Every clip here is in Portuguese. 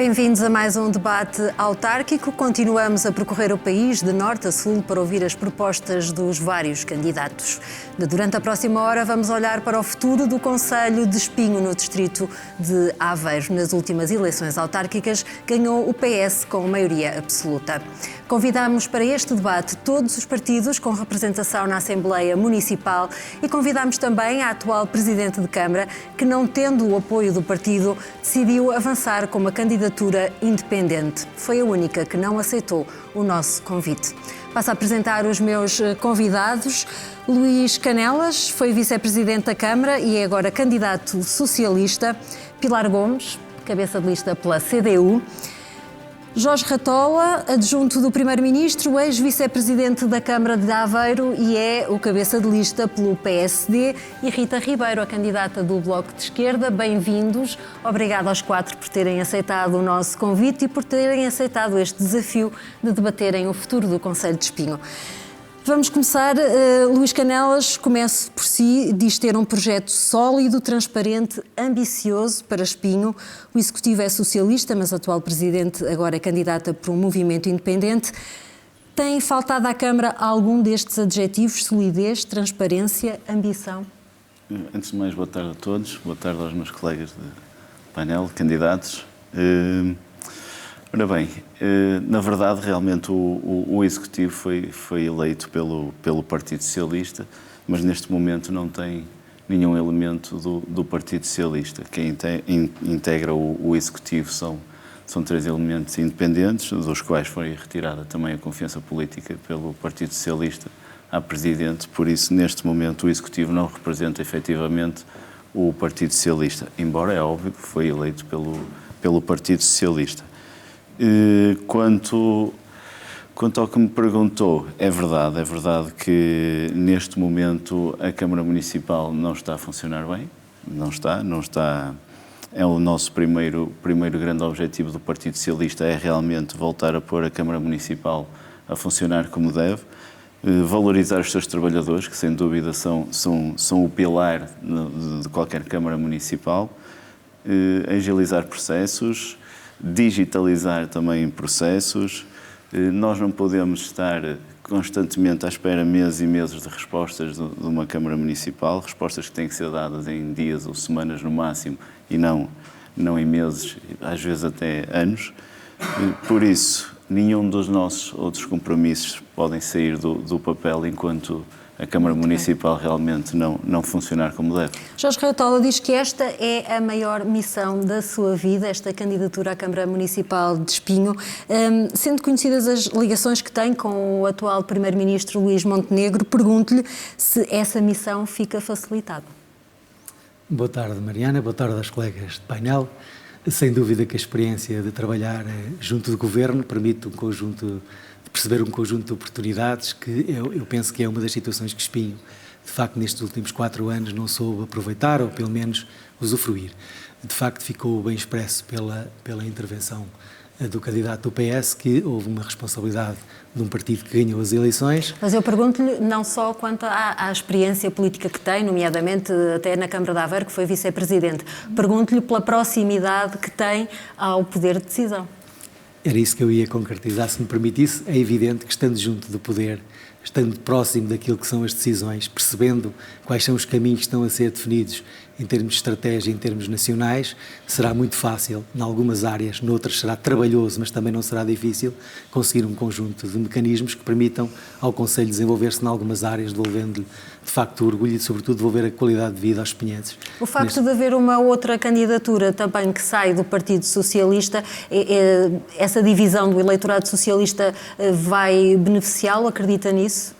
Bem-vindos a mais um debate autárquico. Continuamos a percorrer o país de norte a sul para ouvir as propostas dos vários candidatos. Durante a próxima hora vamos olhar para o futuro do Concelho de Espinho, no distrito de Aveiro. Nas últimas eleições autárquicas ganhou o PS com maioria absoluta. Convidamos para este debate todos os partidos com representação na Assembleia Municipal e convidamos também a atual Presidente de Câmara, que não tendo o apoio do partido, decidiu avançar com uma candidatura independente. Foi a única que não aceitou o nosso convite. Passo a apresentar os meus convidados. Luís Canelas foi vice-presidente da Câmara e é agora candidato socialista. Pilar Gomes, cabeça de lista pela CDU. Jorge Ratola, adjunto do Primeiro-Ministro, ex-vice-presidente da Câmara de Aveiro e é o cabeça de lista pelo PSD. E Rita Ribeiro, a candidata do Bloco de Esquerda. Bem-vindos. Obrigada aos quatro por terem aceitado o nosso convite e por terem aceitado este desafio de debaterem o futuro do Concelho de Espinho. Vamos começar. Luís Canelas, comece por si, diz ter um projeto sólido, transparente, ambicioso para Espinho. O Executivo é socialista, mas a atual Presidente agora é candidata por um movimento independente. Tem faltado à Câmara algum destes adjetivos? Solidez, transparência, ambição? Antes de mais, boa tarde a todos. Boa tarde aos meus colegas de painel, candidatos. Ora bem, na verdade, realmente o Executivo foi eleito pelo Partido Socialista, mas neste momento não tem nenhum elemento do Partido Socialista. Quem integra o Executivo são três elementos independentes, dos quais foi retirada também a confiança política pelo Partido Socialista à Presidente. Por isso, neste momento, o Executivo não representa efetivamente o Partido Socialista, embora é óbvio que foi eleito pelo Partido Socialista. Quanto ao que me perguntou, é verdade que neste momento a Câmara Municipal não está a funcionar bem, não está. É o nosso primeiro grande objetivo do Partido Socialista, é realmente voltar a pôr a Câmara Municipal a funcionar como deve, valorizar os seus trabalhadores, que sem dúvida são o pilar de qualquer Câmara Municipal, agilizar processos, digitalizar também processos. Nós não podemos estar constantemente à espera meses e meses de respostas de uma Câmara Municipal, respostas que têm que ser dadas em dias ou semanas no máximo e não em meses, às vezes até anos. Por isso, nenhum dos nossos outros compromissos podem sair do papel enquanto a Câmara Municipal realmente não funcionar como deve. Jorge Ratola diz que esta é a maior missão da sua vida, esta candidatura à Câmara Municipal de Espinho. Sendo conhecidas as ligações que tem com o atual Primeiro-Ministro Luís Montenegro, pergunto-lhe se essa missão fica facilitada. Boa tarde, Mariana. Boa tarde aos colegas de painel. Sem dúvida que a experiência de trabalhar junto do Governo permite perceber um conjunto de oportunidades que eu penso que é uma das situações que Espinho, de facto, nestes últimos 4 anos não soube aproveitar ou pelo menos usufruir. De facto, ficou bem expresso pela intervenção do candidato do PS que houve uma responsabilidade de um partido que ganhou as eleições. Mas eu pergunto-lhe não só quanto à experiência política que tem, nomeadamente até na Câmara de Aveiro, que foi vice-presidente. Pergunto-lhe pela proximidade que tem ao poder de decisão. Era isso que eu ia concretizar, se me permitisse. É evidente que estando junto do poder, estando próximo daquilo que são as decisões, percebendo quais são os caminhos que estão a ser definidos em termos de estratégia, em termos nacionais, será muito fácil, em algumas áreas, noutras será trabalhoso, mas também não será difícil, conseguir um conjunto de mecanismos que permitam ao Concelho desenvolver-se em algumas áreas, devolvendo-lhe, de facto, o orgulho e, sobretudo, devolver a qualidade de vida aos espinhenses. O facto de haver uma outra candidatura também que sai do Partido Socialista, essa divisão do eleitorado socialista vai beneficiá-lo? Acredita nisso?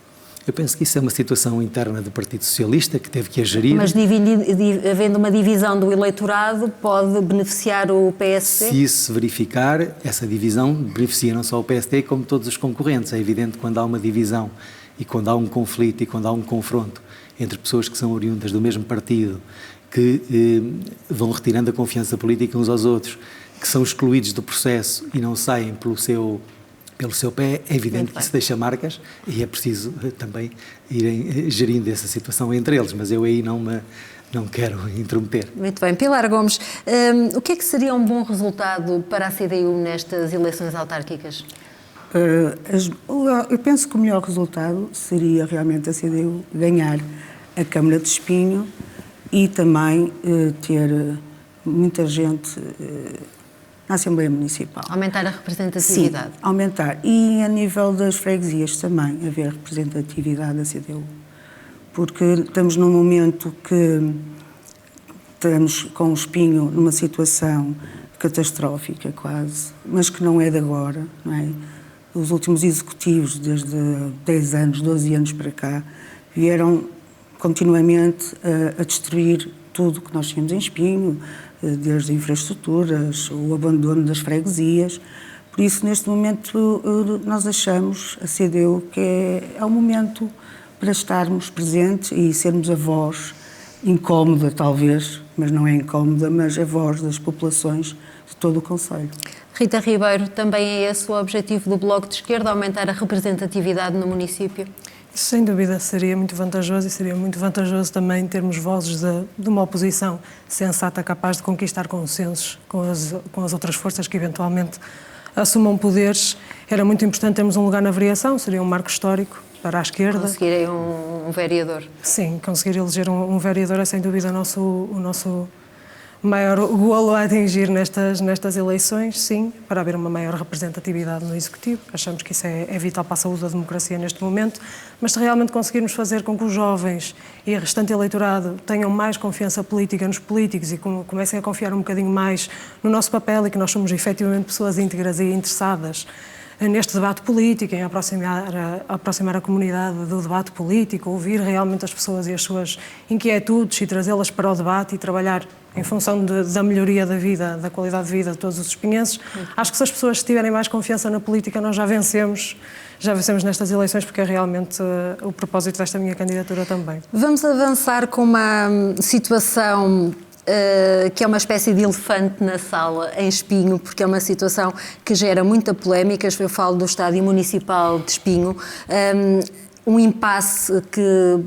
Eu penso que isso é uma situação interna do Partido Socialista que teve que a gerir. Mas havendo uma divisão do eleitorado, pode beneficiar o PSD? Se isso se verificar, essa divisão beneficia não só o PSD como todos os concorrentes. É evidente que quando há uma divisão e quando há um conflito e quando há um confronto entre pessoas que são oriundas do mesmo partido, que vão retirando a confiança política uns aos outros, que são excluídos do processo e não saem pelo seu pé. É evidente que isso deixa marcas e é preciso também irem gerindo essa situação entre eles, mas eu aí não quero interromper. Muito bem. Pilar Gomes, o que é que seria um bom resultado para a CDU nestas eleições autárquicas? Eu penso que o melhor resultado seria realmente a CDU ganhar a Câmara de Espinho e também ter muita gente na Assembleia Municipal. Aumentar a representatividade. Sim, aumentar. E a nível das freguesias também, haver representatividade da CDU. Porque estamos num momento que estamos com o Espinho numa situação catastrófica quase, mas que não é de agora, não é? Os últimos executivos, desde 10 anos, 12 anos para cá, vieram continuamente a destruir tudo que nós tínhamos em Espinho, desde infraestruturas, o abandono das freguesias. Por isso, neste momento, nós achamos, a CDU, que é o momento para estarmos presentes e sermos a voz incómoda, talvez, mas não é incómoda, mas a voz das populações de todo o concelho. Rita Ribeiro, também é esse o objetivo do Bloco de Esquerda, aumentar a representatividade no município? Sem dúvida, seria muito vantajoso e seria muito vantajoso também termos vozes de uma oposição sensata, capaz de conquistar consensos com as outras forças que eventualmente assumam poderes. Era muito importante termos um lugar na variação, seria um marco histórico para a esquerda. Conseguirem um vereador. Sim, conseguir eleger um vereador é sem dúvida o nosso maior golo a atingir nestas eleições, sim, para haver uma maior representatividade no Executivo. Achamos que isso é vital para a saúde da democracia neste momento, mas se realmente conseguirmos fazer com que os jovens e o restante eleitorado tenham mais confiança política nos políticos e comecem a confiar um bocadinho mais no nosso papel e que nós somos efetivamente pessoas íntegras e interessadas neste debate político, em aproximar a comunidade do debate político, ouvir realmente as pessoas e as suas inquietudes e trazê-las para o debate e trabalhar em função da melhoria da vida, da qualidade de vida de todos os espinhenses. Acho que se as pessoas tiverem mais confiança na política, nós já vencemos nestas eleições, porque é realmente o propósito desta minha candidatura também. Vamos avançar com uma situação que é uma espécie de elefante na sala, em Espinho, porque é uma situação que gera muita polémica. Eu falo do Estádio Municipal de Espinho. Um impasse que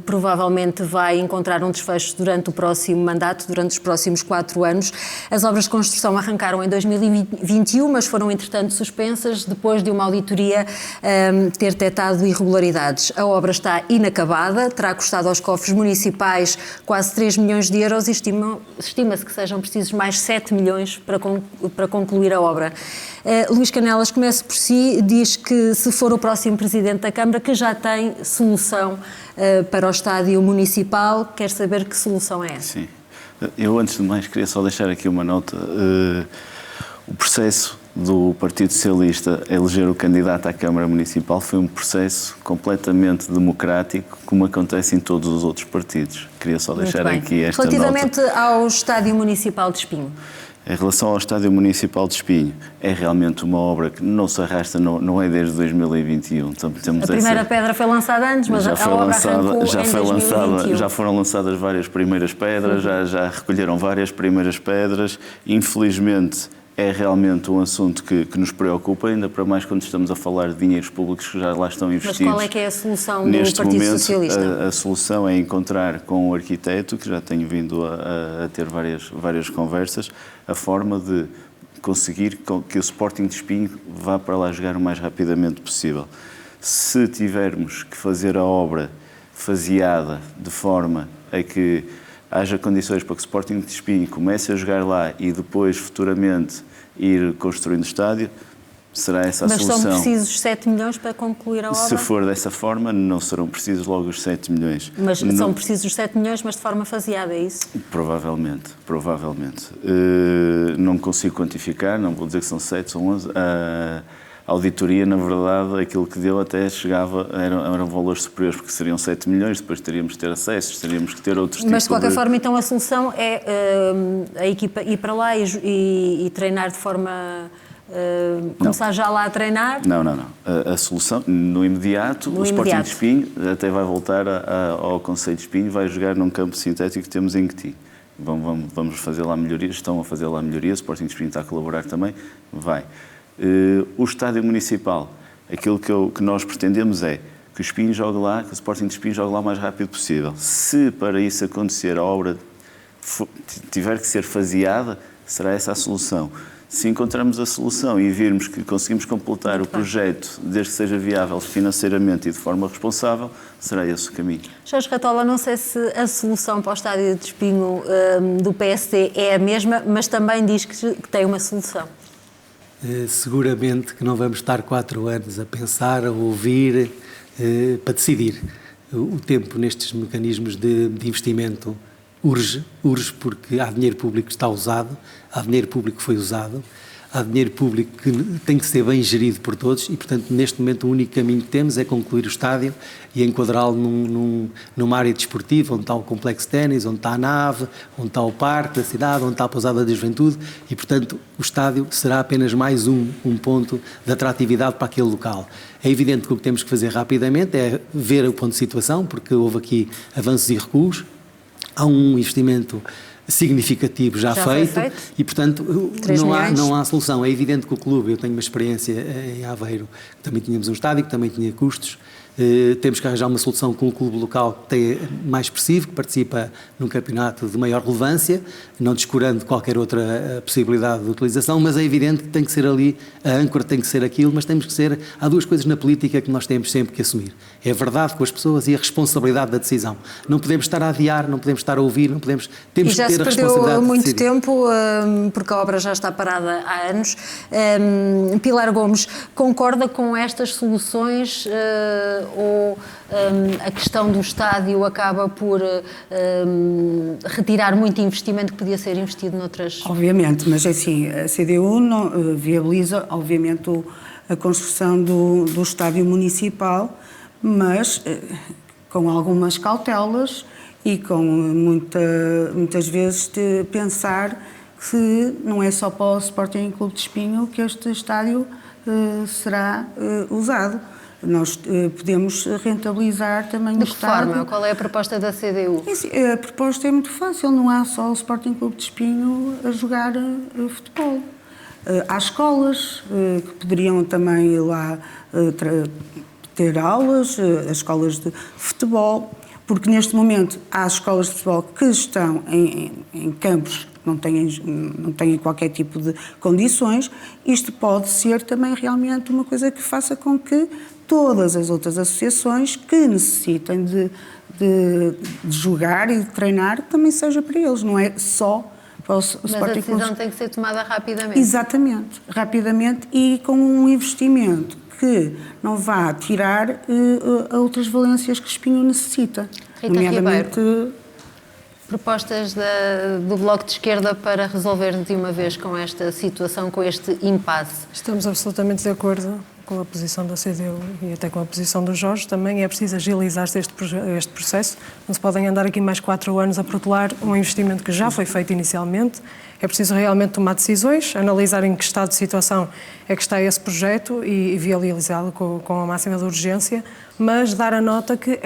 provavelmente vai encontrar um desfecho durante o próximo mandato, durante os próximos 4 anos. As obras de construção arrancaram em 2021, mas foram, entretanto, suspensas depois de uma auditoria ter detectado irregularidades. A obra está inacabada, terá custado aos cofres municipais quase 3 milhões de euros e estima-se que sejam precisos mais 7 milhões para concluir a obra. Luís Canelas, comece por si, diz que se for o próximo Presidente da Câmara, que já tem solução para o Estádio Municipal, quer saber que solução é essa? Sim. Eu, antes de mais, queria só deixar aqui uma nota. O processo do Partido Socialista a eleger o candidato à Câmara Municipal foi um processo completamente democrático, como acontece em todos os outros partidos. Queria só deixar aqui esta nota. Relativamente ao Estádio Municipal de Espinho? Em relação ao Estádio Municipal de Espinho, é realmente uma obra que não se arrasta, não é desde 2021. Então, a primeira pedra foi lançada antes, mas a obra arrancou em 2021. Já foram lançadas várias primeiras pedras, já recolheram várias primeiras pedras. Infelizmente, é realmente um assunto que nos preocupa, ainda para mais quando estamos a falar de dinheiros públicos que já lá estão investidos. Mas qual é que é a solução do Partido Socialista? A solução é encontrar com o arquiteto, que já tenho vindo a ter várias conversas, a forma de conseguir que o Sporting de Espinho vá para lá jogar o mais rapidamente possível. Se tivermos que fazer a obra faseada de forma a que haja condições para que o Sporting de Espinho comece a jogar lá e depois, futuramente, ir construindo o estádio, será essa a solução. Mas são precisos 7 milhões para concluir a obra? Se for dessa forma, não serão precisos logo os 7 milhões. Mas são precisos 7 milhões, mas de forma faseada, é isso? Provavelmente. Não consigo quantificar, não vou dizer que são 7, são 11. A auditoria, na verdade, aquilo que deu até eram valores superiores, porque seriam 7 milhões, depois teríamos que ter acessos, teríamos que ter outros tipos de... Mas, de qualquer forma, então, a solução é a equipa ir para lá e treinar de forma... começar já lá a treinar? Não. A solução, no imediato, o Sporting de Espinho até vai voltar ao Concelho de Espinho, vai jogar num campo sintético que temos em Gueti. Vamos fazer lá melhorias, estão a fazer lá melhorias, o Sporting de Espinho está a colaborar também, vai. O Estádio Municipal Aquilo que nós pretendemos é que o Espinho jogue lá, que o Sporting de Espinho jogue lá o mais rápido possível. Se para isso acontecer a obra tiver que ser faseada, será essa a solução. Se encontrarmos a solução e virmos que conseguimos completar o projeto, desde que seja viável financeiramente e de forma responsável, será esse o caminho. Jorge Ratola, não sei se a solução para o estádio de Espinho do PSD é a mesma, mas também diz que tem uma solução. Seguramente que não vamos estar 4 anos a pensar, a ouvir, para decidir. O tempo nestes mecanismos de investimento urge porque há dinheiro público que está usado, há dinheiro público que foi usado, há dinheiro público que tem que ser bem gerido por todos e, portanto, neste momento o único caminho que temos é concluir o estádio e enquadrá-lo numa área desportiva, onde está o complexo de ténis, onde está a nave, onde está o parque da cidade, onde está a pousada da juventude e, portanto, o estádio será apenas mais um ponto de atratividade para aquele local. É evidente que o que temos que fazer rapidamente é ver o ponto de situação, porque houve aqui avanços e recuos. Há um investimento significativo já feito e, portanto, não há solução. É evidente que o clube, eu tenho uma experiência em Aveiro, que também tínhamos um estádio, que também tinha custos. Temos que arranjar uma solução com um clube local que tem mais expressivo, que participa num campeonato de maior relevância, não descurando qualquer outra possibilidade de utilização, mas é evidente que tem que ser ali, a âncora tem que ser aquilo, mas temos que ser... Há 2 coisas na política que nós temos sempre que assumir. É a verdade com as pessoas e a responsabilidade da decisão. Não podemos estar a adiar, não podemos estar a ouvir, não podemos... Temos que ter a responsabilidade de decidir. E já se perdeu muito tempo, porque a obra já está parada há anos. Pilar Gomes, concorda com estas soluções ou a questão do estádio acaba por retirar muito investimento que podia ser investido noutras... Obviamente, mas assim, a CDU não, viabiliza, obviamente, a construção do estádio municipal, mas com algumas cautelas e com muitas vezes de pensar que não é só para o Sporting Clube de Espinho que este estádio será usado. Nós podemos rentabilizar também o estádio. De que forma? Qual é a proposta da CDU? A proposta é muito fácil, não há só o Sporting Clube de Espinho a jogar futebol. Há escolas que poderiam também ir lá ter aulas, as escolas de futebol, porque neste momento há escolas de futebol que estão em campos que não têm qualquer tipo de condições. Isto pode ser também realmente uma coisa que faça com que todas as outras associações que necessitem de jogar e de treinar também seja para eles, não é só para o Sporting Clube. Mas a decisão tem que ser tomada rapidamente. Exatamente, rapidamente e com um investimento que não vá tirar a outras valências que o Espinho necessita. Rita Ribeiro, propostas do Bloco de Esquerda para resolver de uma vez com esta situação, com este impasse? Estamos absolutamente de acordo com a posição da CDU e até com a posição do Jorge. Também é preciso agilizar-se este processo. Não se podem andar aqui mais 4 anos a protelar um investimento que já foi feito inicialmente. É preciso realmente tomar decisões, analisar em que estado de situação é que está esse projeto e viabilizá-lo com a máxima de urgência, mas dar a nota que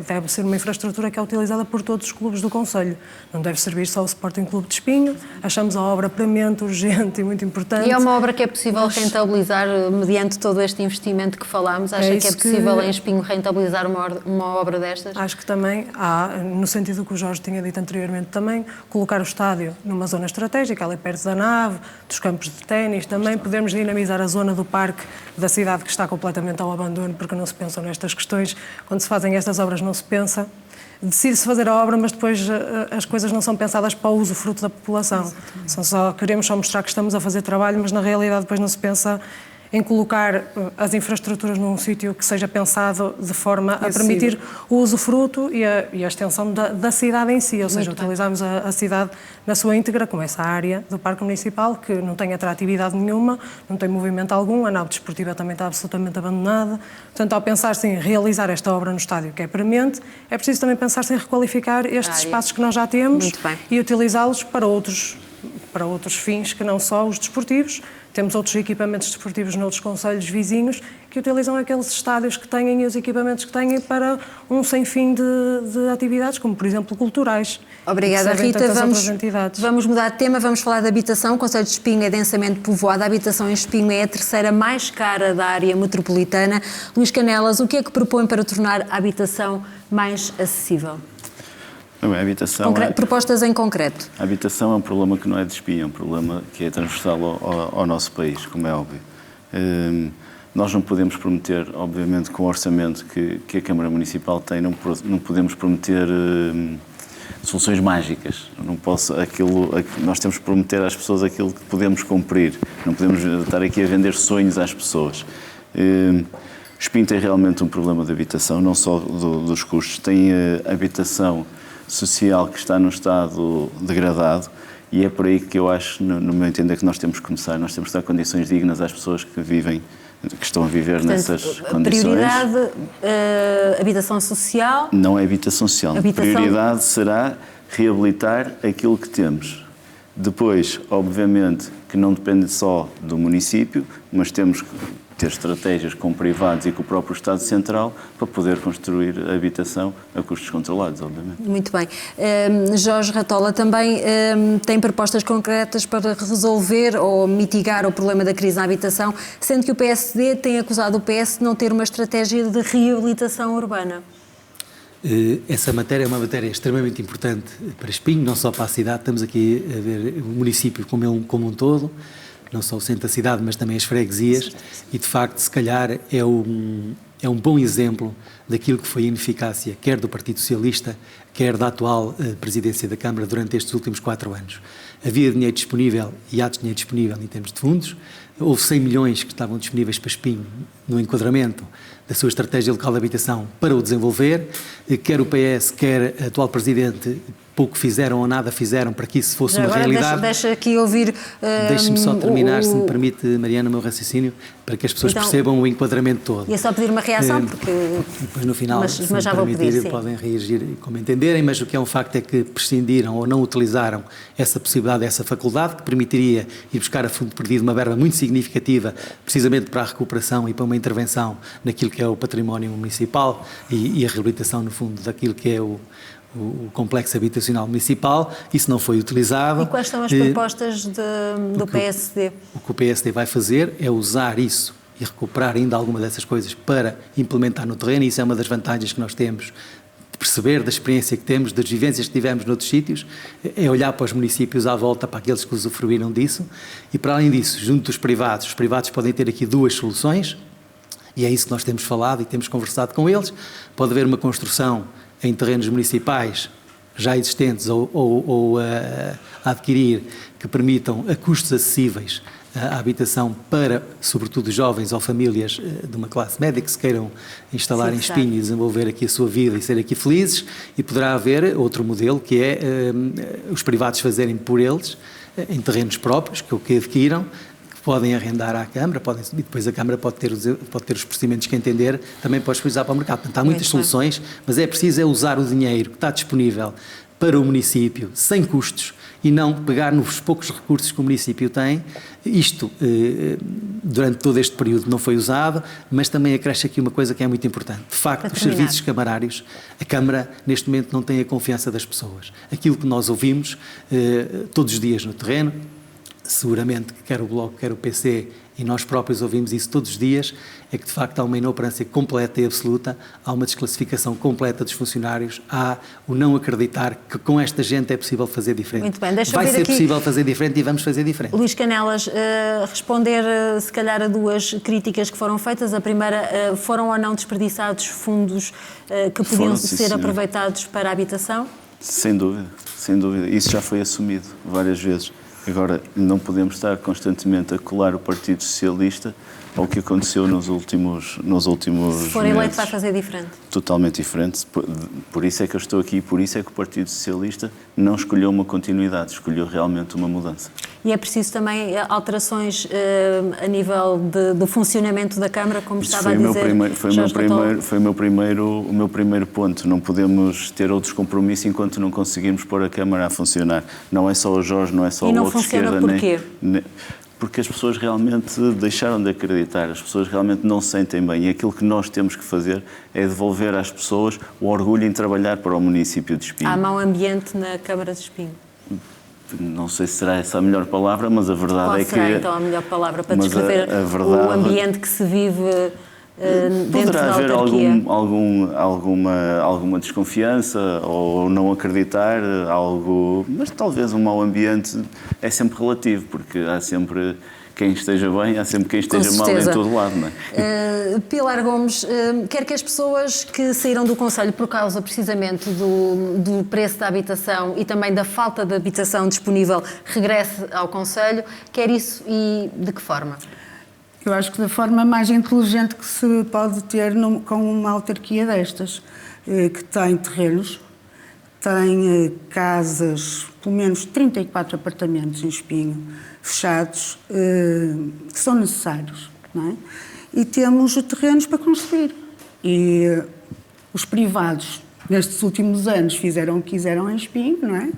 deve ser uma infraestrutura que é utilizada por todos os clubes do concelho. Não deve servir só o Sporting Clube de Espinho. Achamos a obra premente, urgente e muito importante. E é uma obra que é possível rentabilizar mediante todo este investimento que falámos? Acha que é possível em Espinho rentabilizar uma obra destas? Acho que também há, no sentido que o Jorge tinha dito anteriormente também, colocar o estádio numa zona estratégica, ali perto da nave, dos campos de ténis, também podemos dinamizar a zona do parque da cidade que está completamente ao abandono, porque não se pensam nestas questões. Quando se fazem estas obras não se pensa. Decide-se fazer a obra, mas depois as coisas não são pensadas para o usufruto da população. Queremos só mostrar que estamos a fazer trabalho, mas na realidade depois não se pensa em colocar as infraestruturas num sítio que seja pensado de forma a permitir o usufruto e a extensão da cidade em si, ou seja, utilizarmos a cidade na sua íntegra, como essa área do Parque Municipal, que não tem atratividade nenhuma, não tem movimento algum, a nave desportiva também está absolutamente abandonada. Portanto, ao pensar-se em realizar esta obra no estádio, que é premente, é preciso também pensar-se em requalificar estes espaços que nós já temos e utilizá-los para outros para outros fins que não só os desportivos. Temos outros equipamentos desportivos noutros concelhos vizinhos que utilizam aqueles estádios que têm e os equipamentos que têm para um sem fim de atividades, como por exemplo culturais. Obrigada, Rita. Vamos Vamos mudar de tema, vamos falar de habitação. O concelho de Espinho é densamente povoado. A habitação em Espinho é a terceira mais cara da área metropolitana. Luís Canelas, o que é que propõe para tornar a habitação mais acessível? A habitação propostas em concreto. A habitação é um problema que não é de Espinho, é um problema que é transversal ao nosso país, como é óbvio. Nós não podemos prometer, obviamente, com o orçamento que a Câmara Municipal tem, não podemos prometer soluções mágicas. Nós temos que prometer às pessoas aquilo que podemos cumprir. Não podemos estar aqui a vender sonhos às pessoas. Espinho tem realmente um problema de habitação, não só dos custos. Tem habitação social que está num estado degradado e é por aí que eu acho, no meu entender, que nós temos que começar. Nós temos que dar condições dignas às pessoas que estão a viver. Portanto, nessas condições. Prioridade, habitação social? Não é habitação social. Prioridade será reabilitar aquilo que temos. Depois, obviamente, que não depende só do município, mas temos que ter estratégias com privados e com o próprio Estado Central para poder construir a habitação a custos controlados, obviamente. Muito bem. Jorge Ratola também tem propostas concretas para resolver ou mitigar o problema da crise na habitação, sendo que o PSD tem acusado o PS de não ter uma estratégia de reabilitação urbana. Essa matéria é uma matéria extremamente importante para Espinho, não só para a cidade. Estamos aqui a ver o município como um todo, não só o centro da cidade, mas também as freguesias, e de facto, se calhar, é um bom exemplo daquilo que foi a ineficácia, quer do Partido Socialista, quer da atual presidência da Câmara durante estes últimos 4 anos. Havia dinheiro disponível e há dinheiro disponível em termos de fundos. Houve 100 milhões que estavam disponíveis para Espinho no enquadramento da sua estratégia local de habitação para o desenvolver. Quer o PS, quer a atual presidente, pouco fizeram ou nada fizeram para que isso fosse uma realidade. Deixa aqui ouvir... Deixe-me só terminar, se me permite, Mariana, o meu raciocínio, para que as pessoas percebam o enquadramento todo. E é só pedir uma reação, porque... Depois, no final, mas se me já vou pedir, podem reagir como entenderem, mas o que é um facto é que prescindiram ou não utilizaram essa possibilidade, essa faculdade, que permitiria ir buscar a fundo perdido uma verba muito significativa, precisamente para a recuperação e para uma intervenção naquilo que é o património municipal e a reabilitação, no fundo, daquilo que é o complexo habitacional municipal. Isso não foi utilizado. E quais são as propostas do PSD? O que o PSD vai fazer é usar isso e recuperar ainda alguma dessas coisas para implementar no terreno, e isso é uma das vantagens que nós temos de perceber, da experiência que temos, das vivências que tivemos noutros sítios, é olhar para os municípios à volta, para aqueles que usufruíram disso, e para além disso, junto dos privados, os privados podem ter aqui 2 soluções, e é isso que nós temos falado e temos conversado com eles. Pode haver uma construção em terrenos municipais já existentes ou a adquirir, que permitam a custos acessíveis a habitação para, sobretudo, jovens ou famílias de uma classe média que se queiram instalar em Espinho e desenvolver aqui a sua vida e ser aqui felizes. E poderá haver outro modelo, que é os privados fazerem por eles, em terrenos próprios, que adquiram, podem arrendar à Câmara, e depois a Câmara pode ter os procedimentos que entender também para os utilizar para o mercado. Portanto, há muitas soluções, mas é preciso usar o dinheiro que está disponível para o município, sem custos, e não pegar nos poucos recursos que o município tem. Isto, durante todo este período, não foi usado, mas também acresce aqui uma coisa que é muito importante. De facto, os serviços camarários, a Câmara, neste momento, não tem a confiança das pessoas. Aquilo que nós ouvimos todos os dias no terreno, seguramente que quer o Bloco, quer o PC, e nós próprios ouvimos isso todos os dias, é que de facto há uma inoperância completa e absoluta, há uma desclassificação completa dos funcionários, há o não acreditar que com esta gente é possível fazer diferente. Muito bem, vai ser possível fazer diferente e vamos fazer diferente. Luís Canelas, responder se calhar a 2 críticas que foram feitas. A primeira, foram ou não desperdiçados fundos que podiam ser aproveitados para a habitação? Sem dúvida, sem dúvida. Isso já foi assumido várias vezes. Agora, não podemos estar constantemente a colar o Partido Socialista ao que aconteceu nos últimos Se for eleito, meses. vai fazer diferente. Totalmente diferente. Por isso é que eu estou aqui, por isso é que o Partido Socialista não escolheu uma continuidade, escolheu realmente uma mudança. E é preciso também alterações a nível do funcionamento da Câmara, como Isso estava a dizer. Foi o meu primeiro ponto. Não podemos ter outros compromissos enquanto não conseguirmos pôr a Câmara a funcionar. Não é só o Jorge, não é só o Bloco de Esquerda. E não funciona porquê? Porque as pessoas realmente deixaram de acreditar, as pessoas realmente não se sentem bem. E aquilo que nós temos que fazer é devolver às pessoas o orgulho em trabalhar para o município de Espinho. Há mau ambiente na Câmara de Espinho. Não sei se será essa a melhor palavra, mas a verdade Qual é que... será então a melhor palavra para descrever o ambiente que se vive dentro da autarquia? Poderá haver alguma desconfiança ou não acreditar, mas talvez um mau ambiente é sempre relativo, porque há sempre quem esteja bem, há sempre quem esteja mal em todo lado, não é? Pilar Gomes, quer que as pessoas que saíram do Conselho por causa precisamente do preço da habitação e também da falta de habitação disponível regresse ao Conselho, quer isso e de que forma? Eu acho que da forma mais inteligente que se pode ter com uma autarquia destas, que tem terrenos, tem casas, pelo menos 34 apartamentos em Espinho, fechados, que são necessários, não é? E temos terrenos para construir. E os privados, nestes últimos anos, fizeram o que quiseram em Espinho, não é?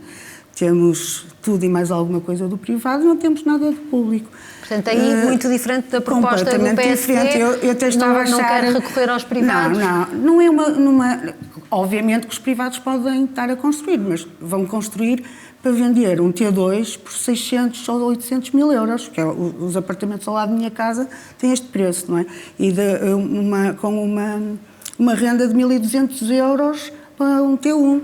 Temos tudo e mais alguma coisa do privado, não temos nada do público. Portanto, aí muito diferente da proposta do PSD, eu até estava a achar... não quer recorrer aos privados? Não é uma... Obviamente que os privados podem estar a construir, mas vão construir para vender um T2 por 600 ou 800 mil euros, que é os apartamentos ao lado da minha casa têm este preço, não é? E com uma renda de 1.200 euros para um T1.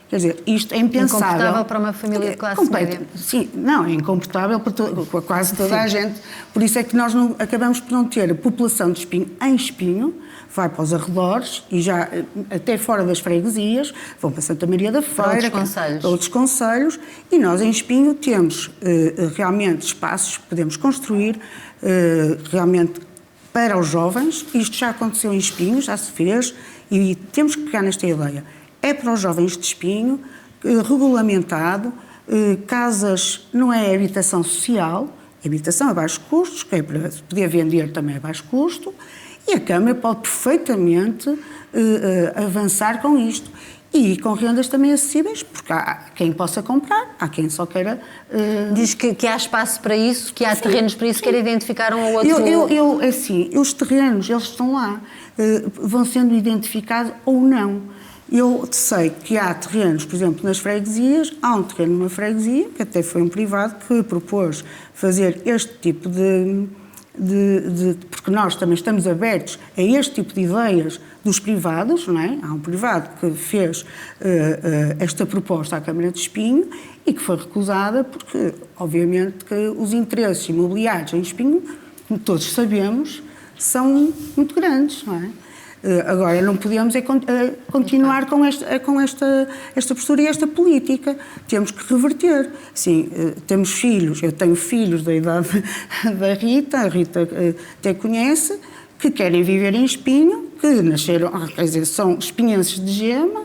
Quer dizer, isto é impensável. Incomportável para uma família de classe média. Sim, não, é incomportável para quase toda a gente. Por isso é que nós acabamos por não ter a população de Espinho em Espinho, vai para os arredores e já até fora das freguesias, vão para Santa Maria da Feira, para outros concelhos, e nós em Espinho temos realmente espaços que podemos construir realmente para os jovens. Isto já aconteceu em Espinho, já se fez, e temos que pegar nesta ideia. É para os jovens de Espinho, regulamentado, casas, não é habitação social, habitação a baixos custos, que é para poder vender também a baixo custo, e a Câmara pode perfeitamente avançar com isto. E com rendas também acessíveis, porque há quem possa comprar, há quem só queira... Diz que há espaço para isso, que há terrenos para isso, quer identificar um ou outro... Assim, os terrenos, eles estão lá, vão sendo identificados ou não. Eu sei que há terrenos, por exemplo, nas freguesias, há um terreno numa freguesia, que até foi um privado, que propôs fazer este tipo porque nós também estamos abertos a este tipo de ideias dos privados, não é? Há um privado que fez esta proposta à Câmara de Espinho e que foi recusada porque, obviamente, que os interesses imobiliários em Espinho, como todos sabemos, são muito grandes, não é? Agora, não podemos continuar com esta postura e esta política. Temos que reverter. Sim, temos filhos, eu tenho filhos da idade da Rita, a Rita até conhece, que querem viver em Espinho, que nasceram, quer dizer, são espinhenses de gema,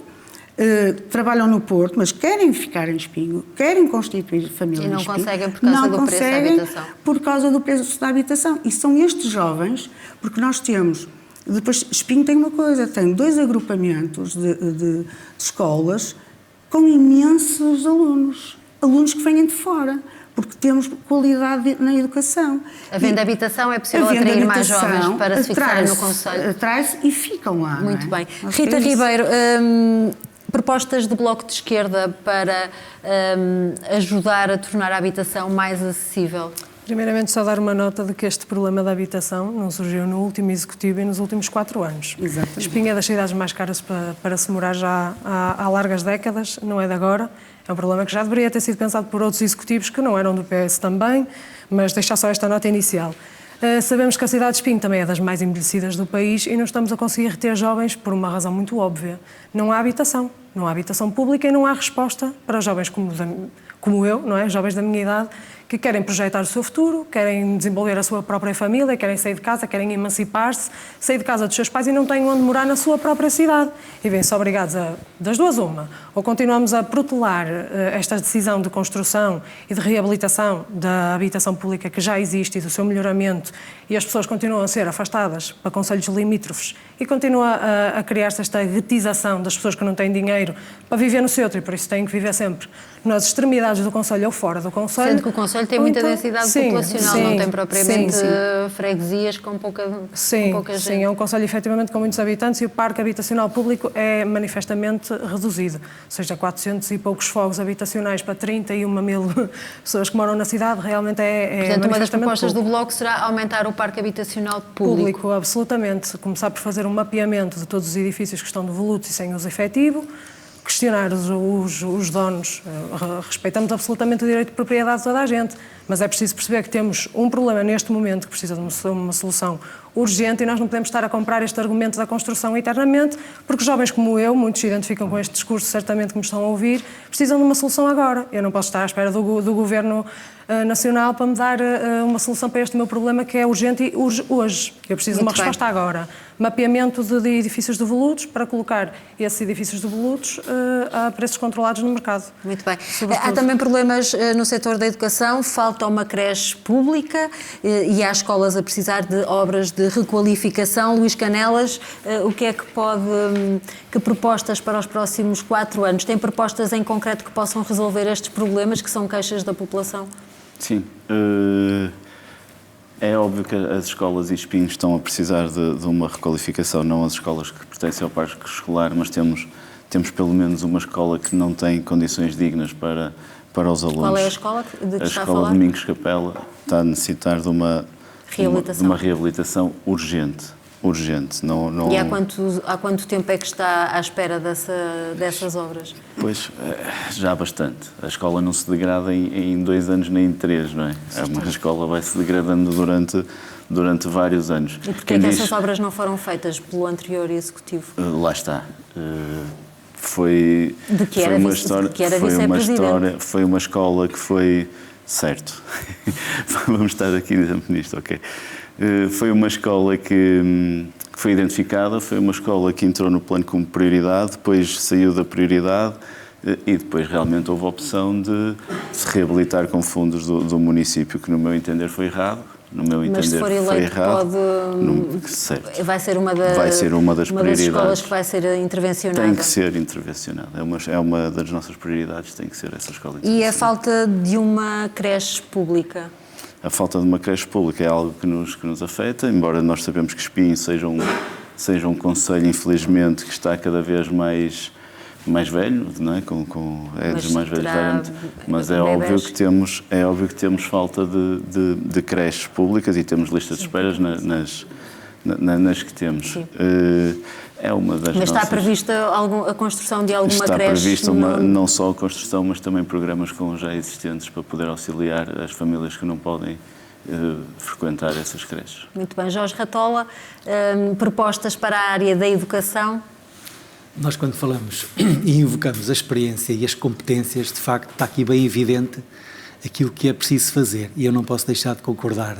trabalham no Porto, mas querem ficar em Espinho, querem constituir família. E não em Espinho, conseguem por causa do preço da habitação. Por causa do preço da habitação. E são estes jovens, porque nós temos... Depois, Espinho tem uma coisa, tem 2 agrupamentos de escolas com imensos alunos que vêm de fora, porque temos qualidade na educação. Havendo habitação, é possível atrair mais jovens para se fixarem no concelho. Atrás e ficam lá. Muito bem. Rita Ribeiro, propostas do Bloco de Esquerda para ajudar a tornar a habitação mais acessível? Primeiramente, só dar uma nota de que este problema da habitação não surgiu no último executivo e nos últimos 4 anos. Exatamente. Espinho é das cidades mais caras para se morar já há largas décadas, não é de agora. É um problema que já deveria ter sido pensado por outros executivos que não eram do PS também, mas deixar só esta nota inicial. Sabemos que a cidade de Espinho também é das mais envelhecidas do país e não estamos a conseguir reter jovens por uma razão muito óbvia. Não há habitação pública e não há resposta para jovens como como eu, não é? Jovens da minha idade, que querem projetar o seu futuro, querem desenvolver a sua própria família, querem sair de casa, querem emancipar-se, sair de casa dos seus pais e não têm onde morar na sua própria cidade. E vêm-se obrigados a, das duas uma, ou continuamos a protelar esta decisão de construção e de reabilitação da habitação pública que já existe e do seu melhoramento, e as pessoas continuam a ser afastadas para concelhos limítrofes e continua a criar-se esta guetização das pessoas que não têm dinheiro para viver no centro e por isso têm que viver sempre nas extremidades do concelho ou fora do concelho. Sendo que o concelho tem muita densidade populacional, não tem propriamente freguesias com pouca gente. Sim, é um concelho efetivamente com muitos habitantes e o parque habitacional público é manifestamente reduzido, ou seja, 400 e poucos fogos habitacionais para 31 mil pessoas que moram na cidade, realmente Portanto, uma das propostas pouco. do Bloco será aumentar o parque habitacional público. Absolutamente. Começar por fazer um mapeamento de todos os edifícios que estão devolutos e sem uso efetivo, questionar os donos. Respeitamos absolutamente o direito de propriedade de toda a gente, mas é preciso perceber que temos um problema neste momento que precisa de uma solução urgente e nós não podemos estar a comprar este argumento da construção eternamente, porque jovens como eu, muitos se identificam com este discurso, certamente que me estão a ouvir, precisam de uma solução agora. Eu não posso estar à espera do Governo Nacional para me dar uma solução para este meu problema que é urgente e urge hoje. Eu preciso de uma resposta agora. Mapeamento de edifícios devolutos para colocar esses edifícios devolutos a preços controlados no mercado. Muito bem. Há também problemas no setor da educação, falta uma creche pública e há escolas a precisar de obras de requalificação. Luís Canelas, o que é que que propostas para os próximos 4 anos? Tem propostas em concreto que possam resolver estes problemas que são queixas da população? Sim. É óbvio que as escolas e espinhos estão a precisar de uma requalificação, não as escolas que pertencem ao parque escolar, mas temos pelo menos uma escola que não tem condições dignas para os alunos. Qual é a escola de que está a falar? A escola Domingos Capela está a necessitar de uma reabilitação urgente. Não... E há quanto tempo é que está à espera dessas obras? Pois, já há bastante. A escola não se degrada em 2 anos nem em 3, não é? A escola vai se degradando durante vários anos. E porquê é que essas obras não foram feitas pelo anterior executivo? Lá está. Foi uma escola que foi... Certo. Vamos estar aqui sempre nisto, ok. Foi uma escola que foi identificada, foi uma escola que entrou no plano como prioridade, depois saiu da prioridade e depois realmente houve a opção de se reabilitar com fundos do município, que no meu entender foi errado. Mas se for eleito vai ser uma das prioridades. Escolas que vai ser intervencionada. Tem que ser intervencionada. É uma das nossas prioridades, tem que ser essa escola intervencionada. E a falta de uma creche pública? A falta de uma creche pública é algo que nos afeta, embora nós sabemos que Espinho seja um concelho, infelizmente, que está cada vez mais velho, não é? É dos mais velhos, mas é óbvio que temos falta de creches públicas e temos listas de esperas nas que temos. É uma das mas está prevista a construção de alguma creche? Está prevista não só a construção, mas também programas com já existentes para poder auxiliar as famílias que não podem frequentar essas creches. Muito bem. Jorge Ratola, propostas para a área da educação? Nós, quando falamos e invocamos a experiência e as competências, de facto, está aqui bem evidente aquilo que é preciso fazer. E eu não posso deixar de concordar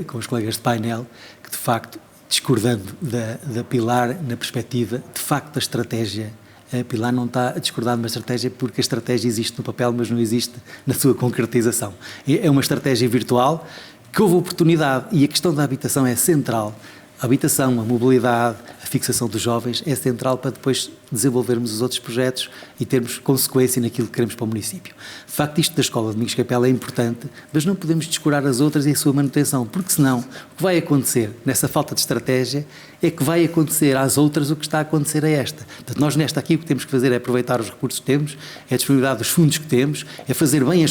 com os colegas de painel que, de facto, discordando da Pilar na perspectiva, de facto, a estratégia, a Pilar não está a discordar de uma estratégia porque a estratégia existe no papel, mas não existe na sua concretização. É uma estratégia virtual que houve oportunidade e a questão da habitação é central. A habitação, a mobilidade, a fixação dos jovens é central para depois desenvolvermos os outros projetos e termos consequência naquilo que queremos para o município. De facto, isto da Escola Domingos Capela é importante, mas não podemos descurar as outras e a sua manutenção, porque senão o que vai acontecer nessa falta de estratégia é que vai acontecer às outras o que está a acontecer a esta. Portanto, nós nesta aqui o que temos que fazer é aproveitar os recursos que temos, é a disponibilidade dos fundos que temos, é fazer bem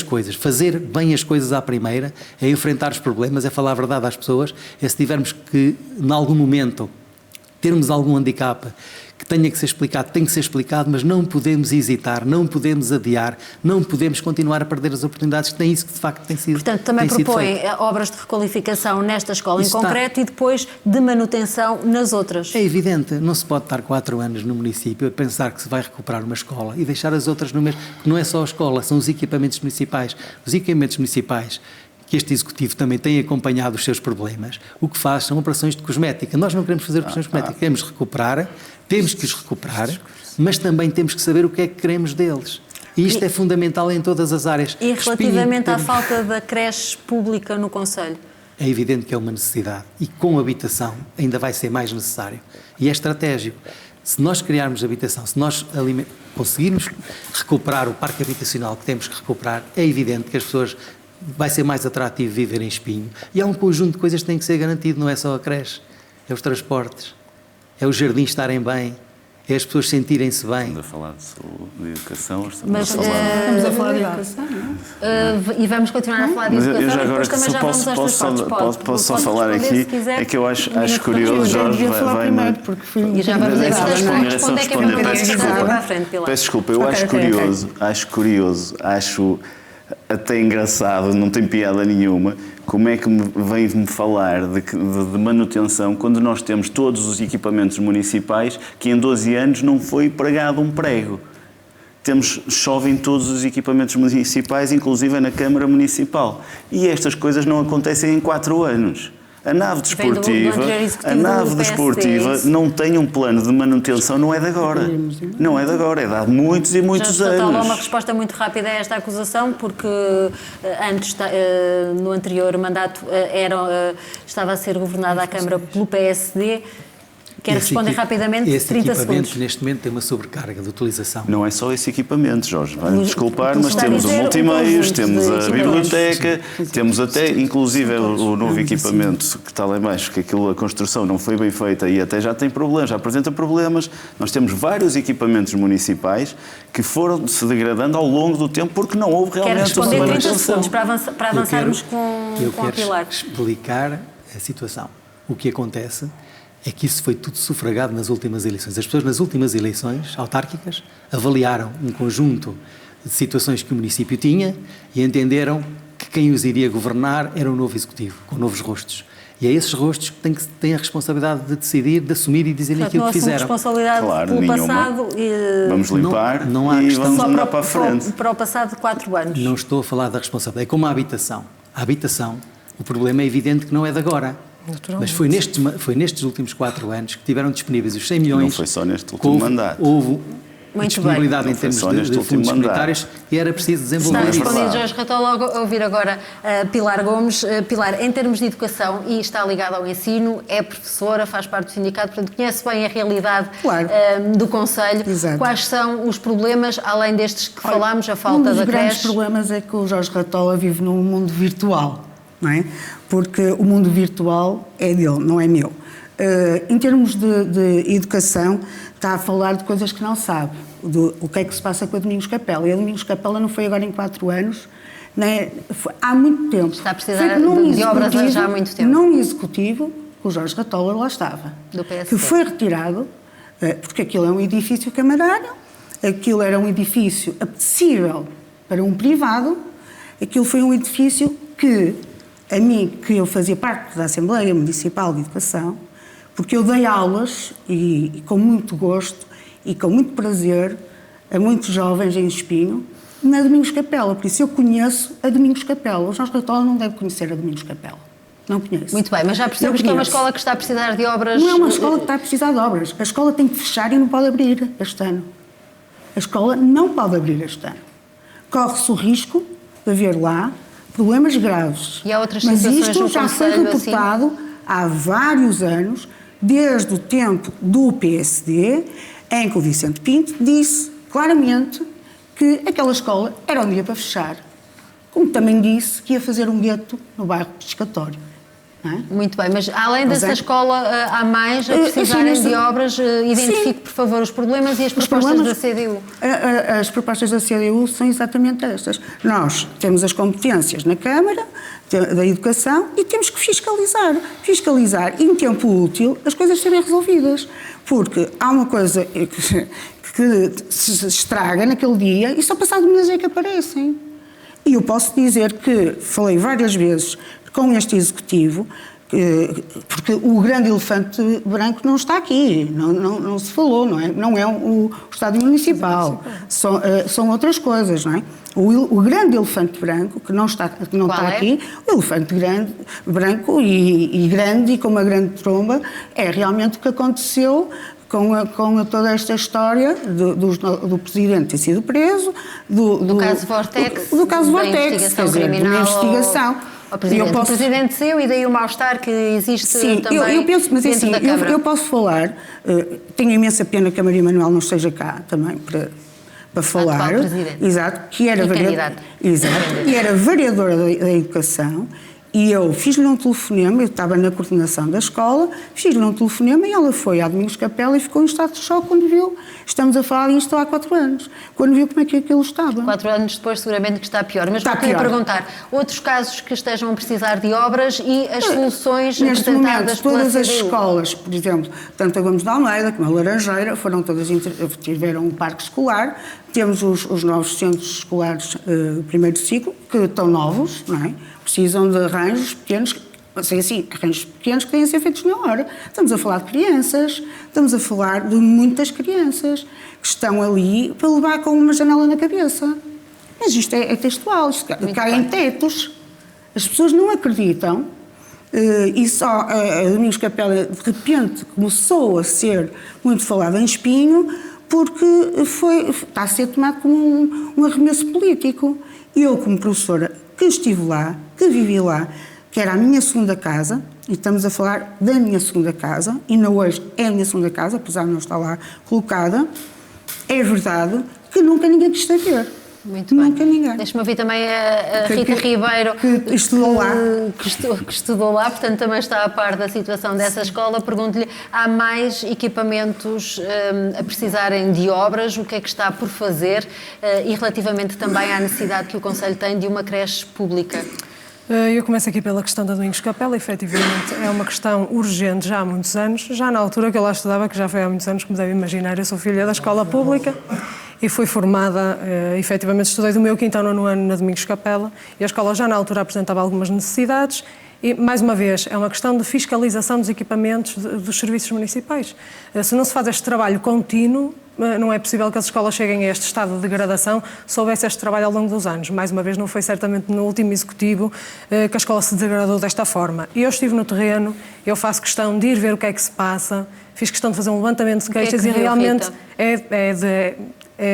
as coisas à primeira, é enfrentar os problemas, é falar a verdade às pessoas, é se tivermos que, em algum momento, termos algum handicap que tenha que ser explicado, tem que ser explicado, mas não podemos hesitar, não podemos adiar, não podemos continuar a perder as oportunidades, que tem isso que de facto tem sido. Portanto, também propõe obras de requalificação nesta escola em concreto e depois de manutenção nas outras. É evidente, não se pode estar 4 anos no município a pensar que se vai recuperar uma escola e deixar as outras no mesmo, porque não é só a escola, são os equipamentos municipais. Os equipamentos municipais, que este Executivo também tem acompanhado os seus problemas, o que faz são operações de cosmética. Nós não queremos fazer operações de cosmética, queremos recuperar, temos que os recuperar, mas também temos que saber o que é que queremos deles. E isto é fundamental em todas as áreas. E relativamente à falta da creche pública no concelho? É evidente que é uma necessidade e com habitação ainda vai ser mais necessário. E é estratégico. Se nós criarmos habitação, se nós conseguirmos recuperar o parque habitacional que temos que recuperar, é evidente que as pessoas vai ser mais atrativo viver em Espinho. E há um conjunto de coisas que têm que ser garantido, não é só a creche, é os transportes, é os jardins estarem bem, é as pessoas sentirem-se bem. Estamos a falar de educação, estamos a falar de educação, não é? E vamos continuar a falar de educação. Eu já agora, e depois também já vamos às tuas partes. Posso só falar aqui, é que eu acho curioso, Jorge, vai-me... E já vamos responder que é para para a frente, Pilar. Peço desculpa, eu acho curioso, acho até engraçado, não tem piada nenhuma, como é que vem-me falar de manutenção quando nós temos todos os equipamentos municipais que em 12 anos não foi pregado um prego. Chove em todos os equipamentos municipais, inclusive na Câmara Municipal. E estas coisas não acontecem em 4 anos. A nave desportiva não tem um plano de manutenção, não é de agora. Não é de agora, é de há muitos e muitos anos. Só uma resposta muito rápida a esta acusação, porque antes, no anterior mandato, estava a ser governada a Câmara pelo PSD. Quer responder rapidamente? 30 segundos. Neste momento tem uma sobrecarga de utilização. Não é só esse equipamento, Jorge. Vai-me desculpar, mas temos o multimeios, temos a biblioteca, temos até, inclusive, o novo equipamento que está lá embaixo, que a construção não foi bem feita e até já tem problemas, já apresenta problemas. Nós temos vários equipamentos municipais que foram se degradando ao longo do tempo porque não houve realmente uma manutenção. Quero responder 30 segundos para avançarmos com a Pilar. Eu quero explicar a situação. O que acontece é que isso foi tudo sufragado nas últimas eleições. As pessoas nas últimas eleições autárquicas avaliaram um conjunto de situações que o município tinha e entenderam que quem os iria governar era o novo Executivo, com novos rostos. E é esses rostos que têm a responsabilidade de decidir, de assumir e dizer aquilo que fizeram. Responsabilidade pelo passado e... Vamos limpar não há e questão vamos andar para a frente. Para o passado de 4 anos. Não estou a falar da responsabilidade. É como a habitação. A habitação, o problema é evidente que não é de agora. Mas foi nestes últimos 4 anos que tiveram disponíveis os 100 milhões. Não foi só neste último mandato. Houve disponibilidade em termos de fundos comunitários e era preciso desenvolver isso. Está respondido, Jorge Ratol. Logo a ouvir agora Pilar Gomes. Pilar, em termos de educação, e está ligada ao ensino, é professora, faz parte do sindicato, portanto conhece bem a realidade do concelho. Exato. Quais são os problemas, além destes que falámos, a falta da creche? Um dos grandes problemas é que o Jorge Ratola vive num mundo virtual, não é? Porque o mundo virtual é dele, não é meu. Em termos de educação, está a falar de coisas que não sabe. O que é que se passa com a Domingos Capela. E a Domingos Capela não foi agora em 4 anos, né? Há muito tempo. Está a precisar de obras já há muito tempo. Num executivo, o Jorge Ratola lá estava. Do PSD. Que foi retirado, porque aquilo é um edifício camarário, aquilo era um edifício apetecível para um privado, aquilo foi um edifício que, a mim, que eu fazia parte da Assembleia Municipal de Educação, porque eu dei aulas e com muito gosto e com muito prazer a muitos jovens em Espinho na Domingos Capela, por isso eu conheço a Domingos Capela. O Jorge Ratola não deve conhecer a Domingos Capela, não conheço. Muito bem, mas já percebemos que é uma escola que está a precisar de obras... Não é uma escola que está a precisar de obras, a escola tem que fechar e não pode abrir este ano. A escola não pode abrir este ano. Corre-se o risco de haver lá problemas graves. E há outras mas situações isto já foi reportado há vários anos, desde o tempo do PSD, em que o Vicente Pinto disse claramente que aquela escola era um dia para fechar, como também disse que ia fazer um gueto no bairro Pescatório. Não é? Muito bem, mas além Mas dessa é. escola, há mais a precisarem Assim, de obras? Identifique, por favor, os problemas e as propostas da CDU. As propostas da CDU são exatamente estas. Nós temos as competências na Câmara da Educação e temos que fiscalizar. Fiscalizar e, em tempo útil, as coisas serem resolvidas. Porque há uma coisa que se estraga naquele dia e só passado um mês é que aparecem. E eu posso dizer que falei várias vezes com este Executivo, porque o grande elefante branco não está aqui, não se falou, não é? Não é o Estádio Municipal, são outras coisas, não é? O grande elefante branco, que não está aqui, o elefante branco e grande e com uma grande tromba, é realmente o que aconteceu com toda esta história do Presidente ter sido preso, do caso Vortex, do caso da Vortex, investigação quer dizer, criminal da investigação. ao Presidente. O Presidente saiu e daí o mal-estar que existe também eu penso, mas dentro assim, da Câmara. eu posso falar, tenho imensa pena que a Maria Manuel não esteja cá também para falar. Exato, que era vereadora da Educação. E eu fiz-lhe um telefonema, eu estava na coordenação da escola, fiz-lhe um telefonema e ela foi à Domingos Capela e ficou em estado de choque quando viu. Estamos a falar disto há 4 anos. Quando viu como é que aquilo estava. 4 anos depois, seguramente que está pior. Mas está queria pior. Perguntar, outros casos que estejam a precisar de obras e as soluções neste apresentadas momento, todas pela as CDU? escolas, por exemplo, tanto a Gomes de Almeida como a Laranjeira, tiveram um parque escolar. Temos os novos centros escolares primeiro ciclo, que estão novos, não é? Precisam de arranjos pequenos, arranjos pequenos que têm a ser feitos na hora. Estamos a falar de crianças, estamos a falar de muitas crianças que estão ali para levar com uma janela na cabeça. Mas isto é textual, isto cai em tetos. As pessoas não acreditam e só a Domingos Capela de repente começou a ser muito falada em Espinho porque está a ser tomado como um arremesso político. Eu, como professora, que estive lá, que vivi lá, que era a minha segunda casa, e estamos a falar da minha segunda casa, e ainda hoje é a minha segunda casa, apesar de não estar lá colocada, é verdade que nunca ninguém quis saber. Muito nunca bem. Ninguém. Deixa-me ouvir também a Rita Ribeiro, que estudou lá. Que estudou lá, portanto também está a par da situação dessa escola. Pergunto-lhe, há mais equipamentos a precisarem de obras? O que é que está por fazer? E relativamente também à necessidade que o Conselho tem de uma creche pública? Eu começo aqui pela questão da Domingos Capela. Efetivamente é uma questão urgente já há muitos anos, já na altura que eu lá estudava, que já foi há muitos anos, como deve imaginar. Eu sou filha da escola pública e fui formada, efetivamente estudei do meu quinto ao nono ano na Domingos Capela, e a escola já na altura apresentava algumas necessidades. E, mais uma vez, é uma questão de fiscalização dos equipamentos dos serviços municipais. Se não se faz este trabalho contínuo, não é possível que as escolas cheguem a este estado de degradação se houvesse este trabalho ao longo dos anos. Mais uma vez, não foi certamente no último executivo que a escola se degradou desta forma. E eu estive no terreno, eu faço questão de ir ver o que é que se passa, fiz questão de fazer um levantamento de queixas e realmente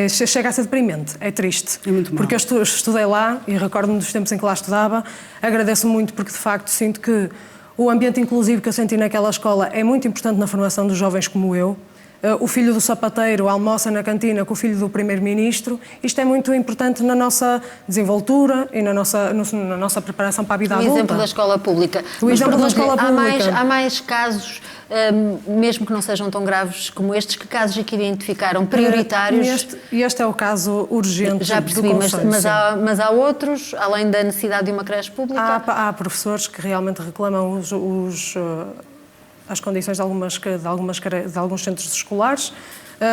chega a ser deprimente, é triste. É muito mal. Porque eu estudei lá e recordo-me dos tempos em que lá estudava, agradeço muito porque de facto sinto que o ambiente inclusivo que eu senti naquela escola é muito importante na formação dos jovens como eu. O filho do sapateiro almoça na cantina com o filho do primeiro-ministro. Isto é muito importante na nossa desenvoltura e na nossa preparação para a vida adulta. O exemplo da escola pública. O exemplo da escola pública. Há mais casos, mesmo que não sejam tão graves como estes, que casos é que identificaram prioritários? Este é o caso urgente já percebi, do Conselho. mas há outros, além da necessidade de uma creche pública? Há professores que realmente reclamam as condições de alguns centros escolares,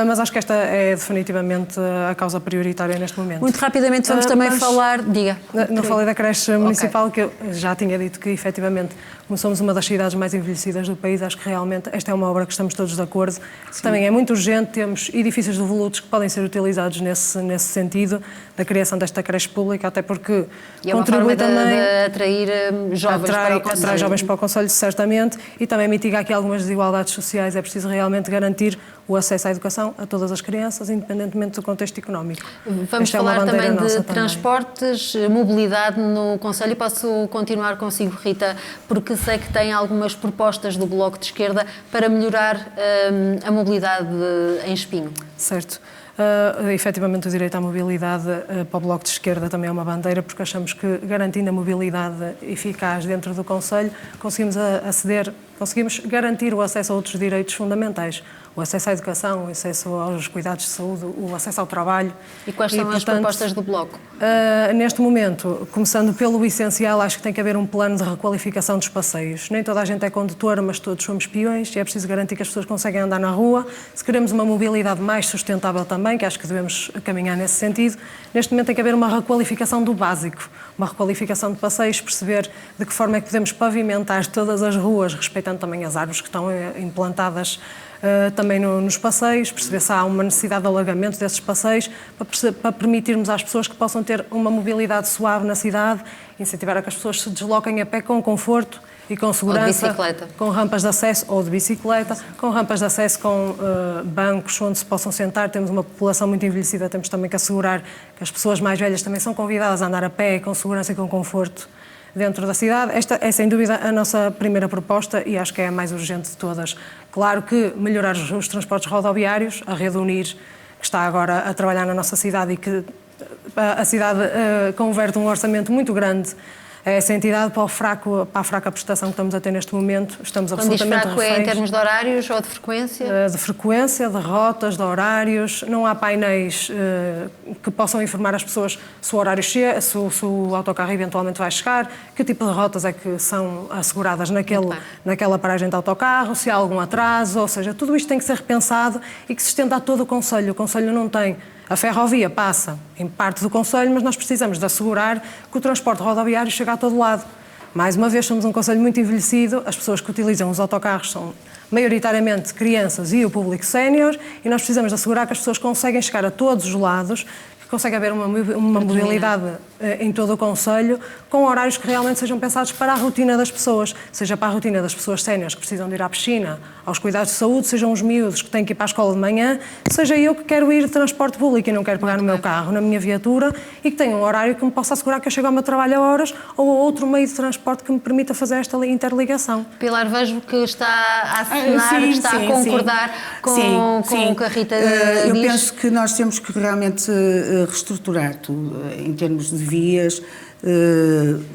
mas acho que esta é definitivamente a causa prioritária neste momento. Muito rapidamente vamos também falar... Diga. Não falei da creche municipal, que eu já tinha dito que efetivamente, como somos uma das cidades mais envelhecidas do país, acho que realmente esta é uma obra que estamos todos de acordo. Também é muito urgente, temos edifícios devolutos que podem ser utilizados nesse sentido, da criação desta creche pública, até porque contribui também de atrair jovens para o Conselho. Atrai jovens para o Conselho, certamente, e também mitigar aqui algumas desigualdades sociais. É preciso realmente garantir o acesso à educação a todas as crianças, independentemente do contexto económico. Vamos falar também de transportes, mobilidade no Conselho. Posso continuar consigo, Rita, porque sei que tem algumas propostas do Bloco de Esquerda para melhorar a mobilidade em Espinho. Certo. efetivamente o direito à mobilidade para o Bloco de Esquerda também é uma bandeira, porque achamos que garantindo a mobilidade eficaz dentro do Conselho conseguimos garantir o acesso a outros direitos fundamentais, o acesso à educação, o acesso aos cuidados de saúde, o acesso ao trabalho. E quais são as propostas do Bloco? Neste momento, começando pelo essencial, acho que tem que haver um plano de requalificação dos passeios. Nem toda a gente é condutora, mas todos somos peões e é preciso garantir que as pessoas conseguem andar na rua. Se queremos uma mobilidade mais sustentável também, que acho que devemos caminhar nesse sentido, neste momento tem que haver uma requalificação do básico, uma requalificação de passeios, perceber de que forma é que podemos pavimentar todas as ruas, respeitando também as árvores que estão implantadas também nos passeios, perceber se há uma necessidade de alargamento desses passeios, para permitirmos às pessoas que possam ter uma mobilidade suave na cidade, incentivar a que as pessoas se desloquem a pé com conforto e com segurança, ou de bicicleta, com rampas de acesso, ou de bicicleta, com rampas de acesso, com bancos onde se possam sentar. Temos uma população muito envelhecida, temos também que assegurar que as pessoas mais velhas também são convidadas a andar a pé com segurança e com conforto dentro da cidade. Esta é, sem dúvida, a nossa primeira proposta e acho que é a mais urgente de todas. Claro que melhorar os transportes rodoviários, a Rede Unir, que está agora a trabalhar na nossa cidade e que a cidade converte um orçamento muito grande a essa entidade para a fraca prestação que estamos a ter neste momento. Estamos absolutamente reféns. É em termos de horários ou de frequência? De frequência, de rotas, de horários. Não há painéis que possam informar as pessoas se o horário chega, se o autocarro eventualmente vai chegar, que tipo de rotas é que são asseguradas naquela paragem de autocarro, se há algum atraso, ou seja, tudo isto tem que ser repensado e que se estenda a todo o Conselho. O Conselho não tem... A ferrovia passa em parte do Conselho, mas nós precisamos de assegurar que o transporte rodoviário chegue a todo lado. Mais uma vez, somos um Conselho muito envelhecido, as pessoas que utilizam os autocarros são maioritariamente crianças e o público sénior, e nós precisamos de assegurar que as pessoas conseguem chegar a todos os lados, que consegue haver uma mobilidade em todo o Conselho, com horários que realmente sejam pensados para a rotina das pessoas, seja para a rotina das pessoas séniores que precisam de ir à piscina, aos cuidados de saúde, sejam os miúdos que têm que ir para a escola de manhã, seja eu que quero ir de transporte público e não quero pegar no meu carro, na minha viatura, e que tenha um horário que me possa assegurar que eu chego ao meu trabalho a horas ou a outro meio de transporte que me permita fazer esta interligação. Pilar, vejo que está a assinar, está a concordar com o que a Rita diz. Eu penso que nós temos que realmente reestruturar tudo, em termos de vias,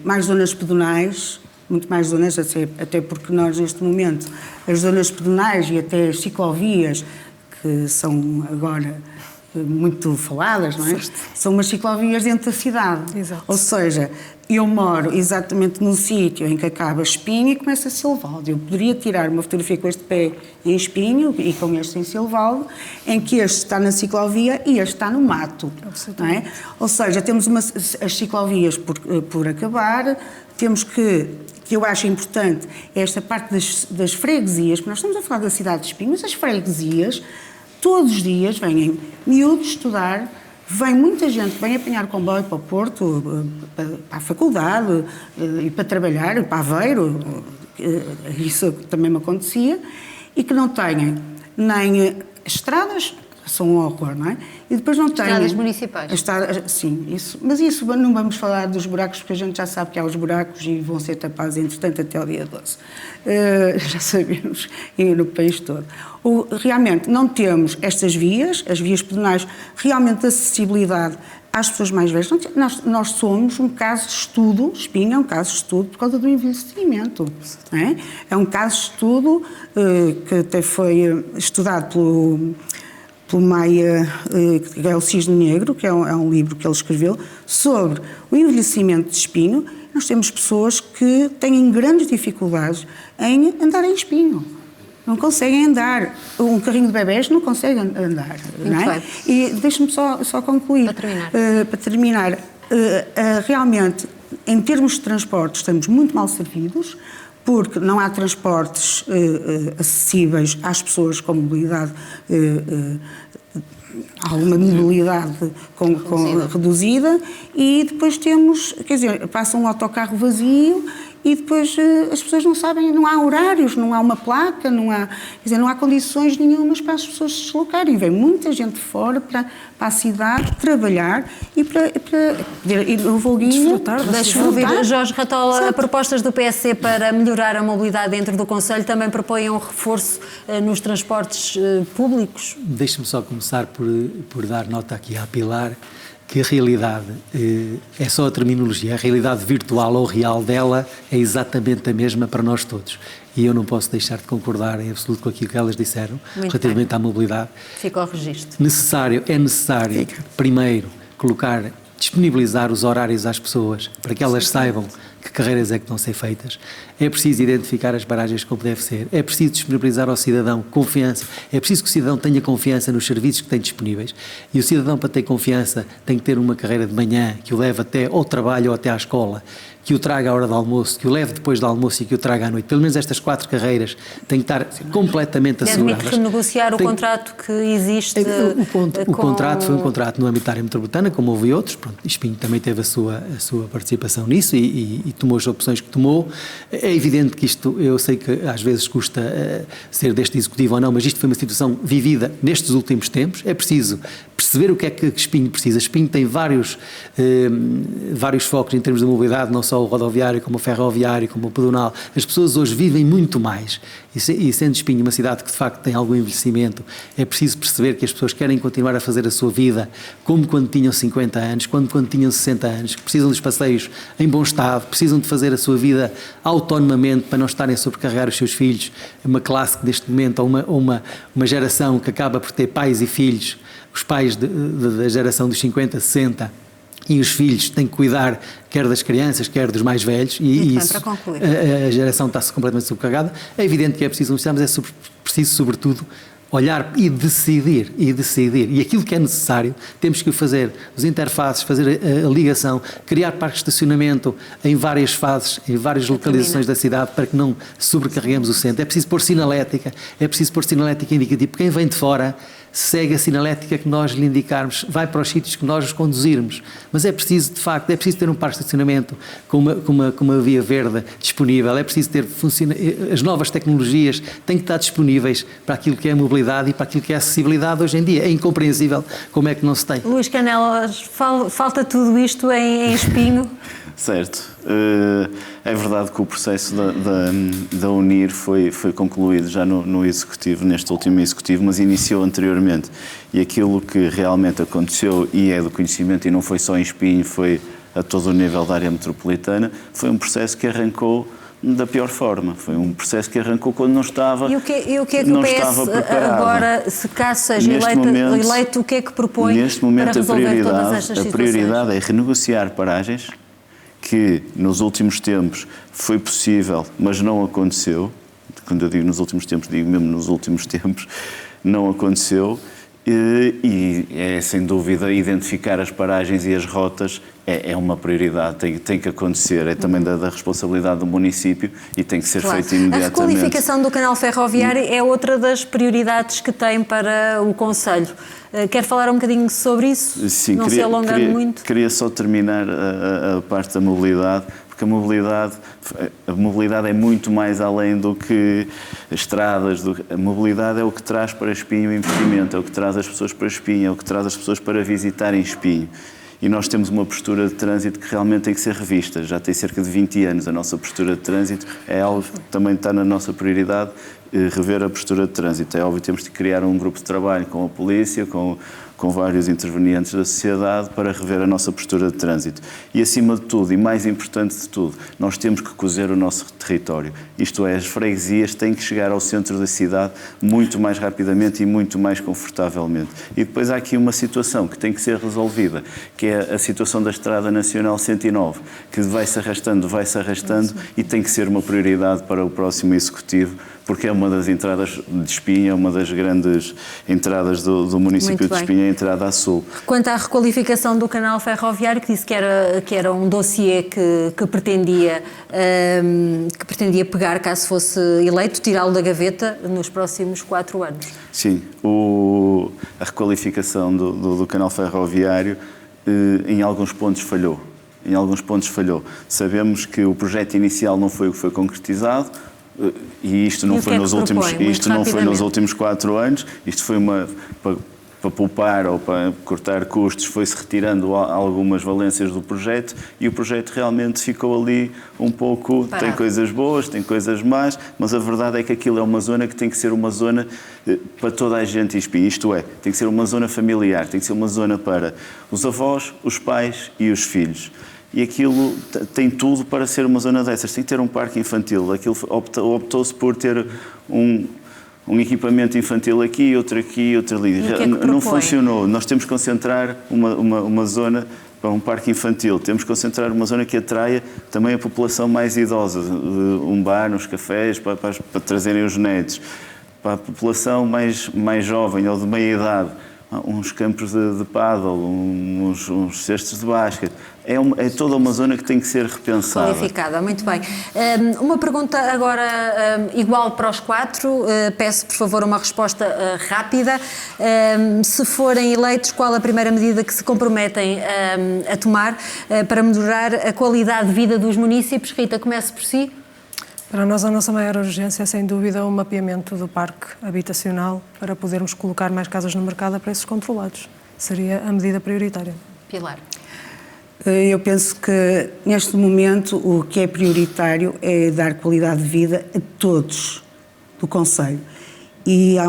mais zonas pedonais, muito mais zonas, até porque nós neste momento, as zonas pedonais e até as ciclovias, que são agora muito faladas, não é? São umas ciclovias dentro da cidade. Exato. Ou seja, eu moro exatamente num sítio em que acaba Espinho e começa Silvaldo. Eu poderia tirar uma fotografia com este pé em Espinho e com este em Silvaldo, em que este está na ciclovia e este está no mato. Não é? Ou seja, temos as ciclovias por acabar, temos que eu acho importante, é esta parte das freguesias, porque nós estamos a falar da cidade de Espinho, mas as freguesias, todos os dias, vêm miúdos estudar, vem muita gente que vem apanhar comboio para o Porto, para a faculdade, e para trabalhar, para Aveiro, isso também me acontecia, e que não têm nem estradas, são um horror, não é? E depois não têm... Estradas municipais. Sim, isso. Mas isso não vamos falar dos buracos, porque a gente já sabe que há os buracos e vão ser tapados, entretanto, até o dia 12. Já sabemos, e no país todo. Realmente, não temos estas vias, as vias pedonais, realmente de acessibilidade às pessoas mais velhas. Nós somos um caso de estudo, Espinho é um caso de estudo por causa do envelhecimento. Não é? É um caso de estudo que até foi estudado pelo Maia, que é o Cisne Negro, que é um livro que ele escreveu, sobre o envelhecimento de Espinho. Nós temos pessoas que têm grandes dificuldades em andar em Espinho. Não conseguem andar. Um carrinho de bebés não consegue andar. Não é? E deixe-me só concluir. Para terminar. Realmente, em termos de transportes, estamos muito mal servidos, porque não há transportes acessíveis às pessoas com mobilidade, alguma mobilidade reduzida, e depois temos, quer dizer, passa um autocarro vazio e depois as pessoas não sabem, não há horários, não há uma placa, não há condições nenhumas para as pessoas se deslocarem. Vem muita gente de fora para a cidade trabalhar e para ir no Volguinho. Deixa-me ouvir, Jorge Ratola, propostas do PSC para melhorar a mobilidade dentro do concelho também propõem um reforço nos transportes públicos? Deixe-me só começar por dar nota aqui à Pilar que a realidade é só a terminologia, a realidade virtual ou real dela é exatamente a mesma para nós todos. E eu não posso deixar de concordar em absoluto com aquilo que elas disseram relativamente à mobilidade. Fica ao registro. É necessário, primeiro, disponibilizar os horários às pessoas para que elas saibam que carreiras é que estão a ser feitas. É preciso identificar as paragens como deve ser. É preciso disponibilizar ao cidadão confiança. É preciso que o cidadão tenha confiança nos serviços que tem disponíveis. E o cidadão, para ter confiança, tem que ter uma carreira de manhã que o leve até ao trabalho ou até à escola, que o traga à hora do almoço, que o leve depois do almoço e que o traga à noite. Pelo menos estas 4 carreiras têm que estar completamente asseguradas. Admite renegociar o contrato que existe? O contrato foi um contrato no âmbito da área metropolitana, como houve outros. Pronto, Espinho também teve a sua participação nisso e tomou as opções que tomou. É evidente que isto, eu sei que às vezes custa ser deste executivo ou não, mas isto foi uma situação vivida nestes últimos tempos. É preciso perceber o que é que Espinho precisa. Espinho tem vários focos em termos de mobilidade, não só o rodoviário, como o ferroviário, como o pedonal. As pessoas hoje vivem muito mais e sendo Espinho uma cidade que de facto tem algum envelhecimento, é preciso perceber que as pessoas querem continuar a fazer a sua vida como quando tinham 50 anos, quando tinham 60 anos, que precisam dos passeios em bom estado, precisam de fazer a sua vida autonomamente para não estarem a sobrecarregar os seus filhos. Uma classe que neste momento, ou uma geração que acaba por ter pais e filhos, os pais da geração dos 50, 60, e os filhos têm que cuidar quer das crianças, quer dos mais velhos, e isso, a geração está completamente sobrecarregada. É evidente que é preciso, mas é preciso sobretudo olhar e decidir, e aquilo que é necessário, temos que o fazer, os interfaces, fazer a ligação, criar parques de estacionamento em várias fases, em várias localizações da cidade, para que não sobrecarreguemos o centro. É preciso pôr sinalética indicativa, quem vem de fora segue a sinalética que nós lhe indicarmos, vai para os sítios que nós os conduzirmos, mas é preciso, de facto, ter um parque de estacionamento com uma via verde disponível, é preciso ter, as novas tecnologias têm que estar disponíveis para aquilo que é a mobilidade e para aquilo que é a acessibilidade hoje em dia. É incompreensível como é que não se tem. Luís Canelas, falta tudo isto em Espinho? Certo. É verdade que o processo da UNIR foi concluído já no Executivo, neste último Executivo, mas iniciou anteriormente. E aquilo que realmente aconteceu, e é do conhecimento, e não foi só em Espinho, foi a todo o nível da área metropolitana, foi um processo que arrancou da pior forma. Foi um processo que arrancou quando não estava preparado. E o que é que o PS agora, se caso seja eleito, o que é que propõe neste momento, para resolver todas estas situações? A prioridade é renegociar paragens, que nos últimos tempos foi possível, mas não aconteceu. Quando eu digo nos últimos tempos, digo mesmo nos últimos tempos, não aconteceu. E é sem dúvida identificar as paragens e as rotas é uma prioridade, tem que acontecer, é também da responsabilidade do município e tem que ser feito imediatamente. A requalificação do canal ferroviário é outra das prioridades que tem para o concelho. Quer falar um bocadinho sobre isso? Sim, não se alongando muito? Queria só terminar a parte da mobilidade, porque a mobilidade é muito mais além do que estradas. A mobilidade é o que traz para Espinho o investimento, é o que traz as pessoas para Espinho, é o que traz as pessoas para visitarem Espinho. E nós temos uma postura de trânsito que realmente tem que ser revista. Já tem cerca de 20 anos a nossa postura de trânsito. É algo que também está na nossa prioridade, rever a postura de trânsito. É óbvio que temos de criar um grupo de trabalho com a polícia, com vários intervenientes da sociedade para rever a nossa postura de trânsito. E, acima de tudo, e mais importante de tudo, nós temos que cozer o nosso território. Isto é, as freguesias têm que chegar ao centro da cidade muito mais rapidamente e muito mais confortavelmente. E depois há aqui uma situação que tem que ser resolvida, que é a situação da Estrada Nacional 109, que vai-se arrastando e tem que ser uma prioridade para o próximo Executivo, porque é uma das entradas de Espinho, é uma das grandes entradas do município de Espinho, a entrada a sul. Quanto à requalificação do canal ferroviário, que disse que era um dossiê que pretendia pegar, caso fosse eleito, tirá-lo da gaveta nos próximos 4 anos. Sim, a requalificação do canal ferroviário em alguns pontos falhou. em alguns pontos falhou. Sabemos que o projeto inicial não foi o que foi concretizado, e isto não foi nos últimos 4 anos, isto foi para poupar ou para cortar custos, foi-se retirando algumas valências do projeto e o projeto realmente ficou ali um pouco, parado. Tem coisas boas, tem coisas más, mas a verdade é que aquilo é uma zona que tem que ser uma zona para toda a gente em Espinho, isto é, tem que ser uma zona familiar, tem que ser uma zona para os avós, os pais e os filhos. E aquilo tem tudo para ser uma zona dessas, tem que ter um parque infantil, aquilo optou-se por ter um equipamento infantil aqui, outro ali. Não funcionou. Nós temos que concentrar uma zona para um parque infantil. Temos que concentrar uma zona que atraia também a população mais idosa. Um bar, uns cafés, para trazerem os netos. Para a população mais jovem ou de meia idade. Uns campos de pádel, uns cestos de basquete. É toda uma zona que tem que ser repensada. Qualificada, muito bem. Uma pergunta agora igual para os 4. Peço, por favor, uma resposta rápida. Se forem eleitos, qual a primeira medida que se comprometem a tomar para melhorar a qualidade de vida dos munícipes? Rita, comece por si. Para nós, a nossa maior urgência é, sem dúvida, o mapeamento do parque habitacional para podermos colocar mais casas no mercado a preços controlados. Seria a medida prioritária. Pilar. Eu penso que, neste momento, o que é prioritário é dar qualidade de vida a todos do concelho. E há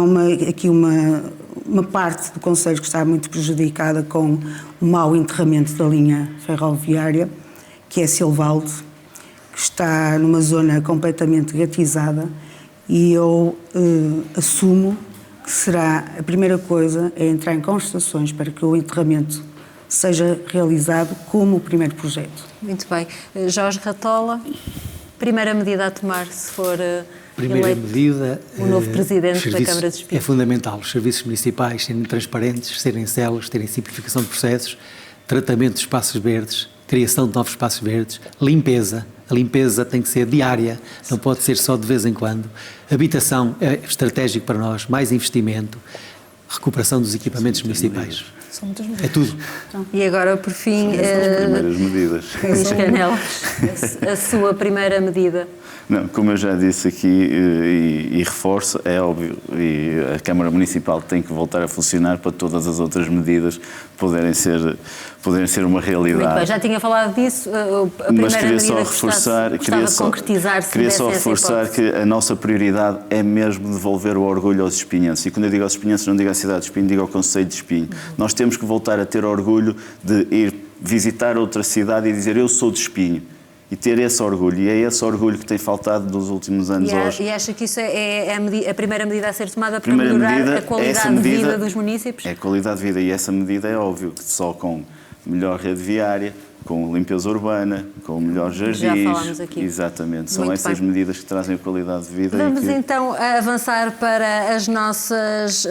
aqui uma parte do concelho que está muito prejudicada com o mau enterramento da linha ferroviária, que é Silvalde, que está numa zona completamente gatizada, e eu assumo que será a primeira coisa é entrar em conversações para que o enterramento seja realizado como o primeiro projeto. Muito bem. Jorge Ratola, primeira medida a tomar se for eleito medida, o novo presidente da Câmara de Espinho. É fundamental os serviços municipais serem transparentes, serem céleres, terem simplificação de processos, tratamento de espaços verdes, criação de novos espaços verdes, limpeza. A limpeza tem que ser diária, não pode ser só de vez em quando. Habitação é estratégico para nós, mais investimento, recuperação dos equipamentos municipais. São muitas medidas. É tudo. E agora, por fim, as primeiras medidas. Luís Canela, a sua primeira medida. Não, como eu já disse aqui e reforço, é óbvio, e a Câmara Municipal tem que voltar a funcionar para todas as outras medidas poderem ser uma realidade. Muito bem, já tinha falado disso, a primeira mas queria medida só reforçar, queria só reforçar que a nossa prioridade é mesmo devolver o orgulho aos espinhenses. E quando eu digo aos espinhenses, não digo à cidade de Espinho, digo ao Concelho de Espinho. Nós temos que voltar a ter orgulho de ir visitar outra cidade e dizer eu sou de Espinho. E ter esse orgulho, e é esse orgulho que tem faltado nos últimos anos hoje. E acha que isso é a primeira medida a ser tomada para melhorar a qualidade de vida dos municípios? É a qualidade de vida, e essa medida é óbvio que só com melhor rede viária, com limpeza urbana, com melhores jardins. Já falámos aqui. Exatamente, são Muito essas bem. medidas que trazem a qualidade de vida. Vamos então avançar para as nossas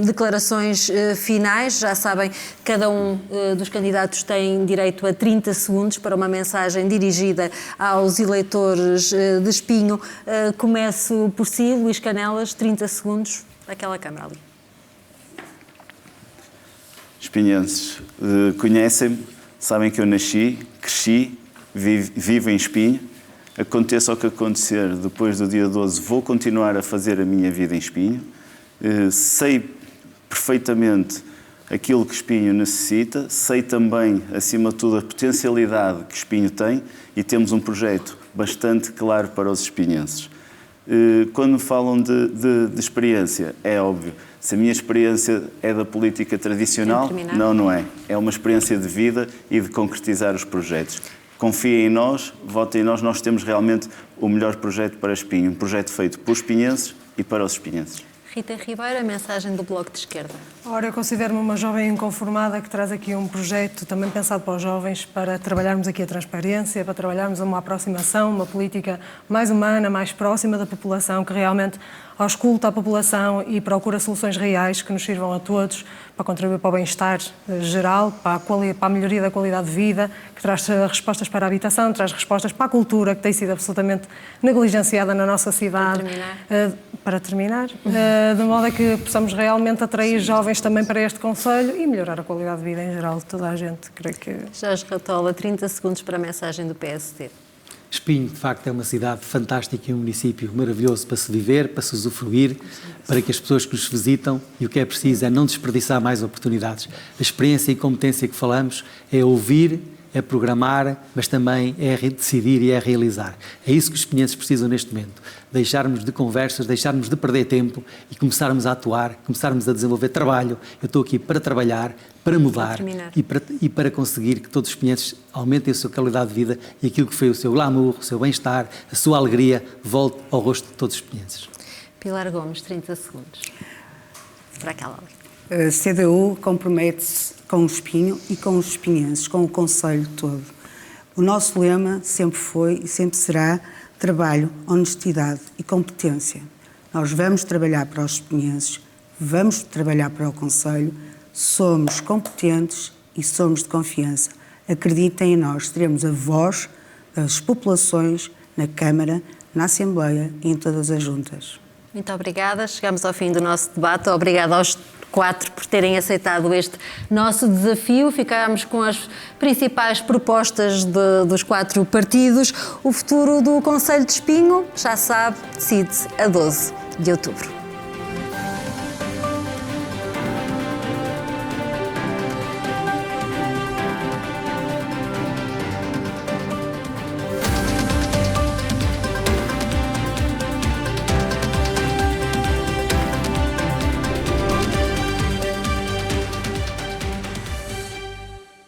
declarações finais. Já sabem, cada um dos candidatos tem direito a 30 segundos para uma mensagem dirigida aos eleitores de Espinho. Começo por si, Luís Canelas, 30 segundos, aquela câmara ali. Espinhenses, conhecem-me, sabem que eu nasci, cresci, vivo em Espinho. Aconteça o que acontecer, depois do dia 12 vou continuar a fazer a minha vida em Espinho. Sei perfeitamente aquilo que Espinho necessita, sei também, acima de tudo, a potencialidade que Espinho tem e temos um projeto bastante claro para os espinhenses. Quando falam de experiência, é óbvio, se a minha experiência é da política tradicional, não é. É uma experiência de vida e de concretizar os projetos. Confiem em nós, votem em nós, nós temos realmente o melhor projeto para Espinho, um projeto feito por espinhenses e para os espinhenses. Rita Ribeiro, a mensagem do Bloco de Esquerda. Ora, eu considero-me uma jovem inconformada que traz aqui um projeto também pensado para os jovens, para trabalharmos aqui a transparência, para trabalharmos uma aproximação, uma política mais humana, mais próxima da população, que realmente ausculta a população e procura soluções reais que nos sirvam a todos, para contribuir para o bem-estar geral, para a melhoria da qualidade de vida, que traz respostas para a habitação, traz respostas para a cultura, que tem sido absolutamente negligenciada na nossa cidade. Para terminar. de modo a que possamos realmente atrair jovens também para este concelho e melhorar a qualidade de vida em geral de toda a gente. Creio que... Jorge Ratola, 30 segundos para a mensagem do PSD. Espinho, de facto, é uma cidade fantástica e um município maravilhoso para se viver, para se usufruir, para que as pessoas que nos visitam, e o que é preciso é não desperdiçar mais oportunidades. A experiência e competência que falamos é ouvir, é programar, mas também é decidir e é realizar. É isso que os espinhenses precisam neste momento. Deixarmos de conversas, deixarmos de perder tempo e começarmos a atuar, começarmos a desenvolver trabalho. Eu estou aqui para trabalhar, para mudar e para conseguir que todos os espinhenses aumentem a sua qualidade de vida e aquilo que foi o seu glamour, o seu bem-estar, a sua alegria, volte ao rosto de todos os espinhenses. Pilar Gomes, 30 segundos. Para aquela ali. A CDU compromete-se com o Espinho e com os espinhenses, com o concelho todo. O nosso lema sempre foi e sempre será trabalho, honestidade e competência. Nós vamos trabalhar para os espinhenses, vamos trabalhar para o concelho, somos competentes e somos de confiança. Acreditem em nós, teremos a voz das populações na Câmara, na Assembleia e em todas as juntas. Muito obrigada. Chegamos ao fim do nosso debate. Obrigada aos 4 por terem aceitado este nosso desafio. Ficámos com as principais propostas dos 4 partidos. O futuro do Concelho de Espinho, já sabe, decide-se a 12 de outubro.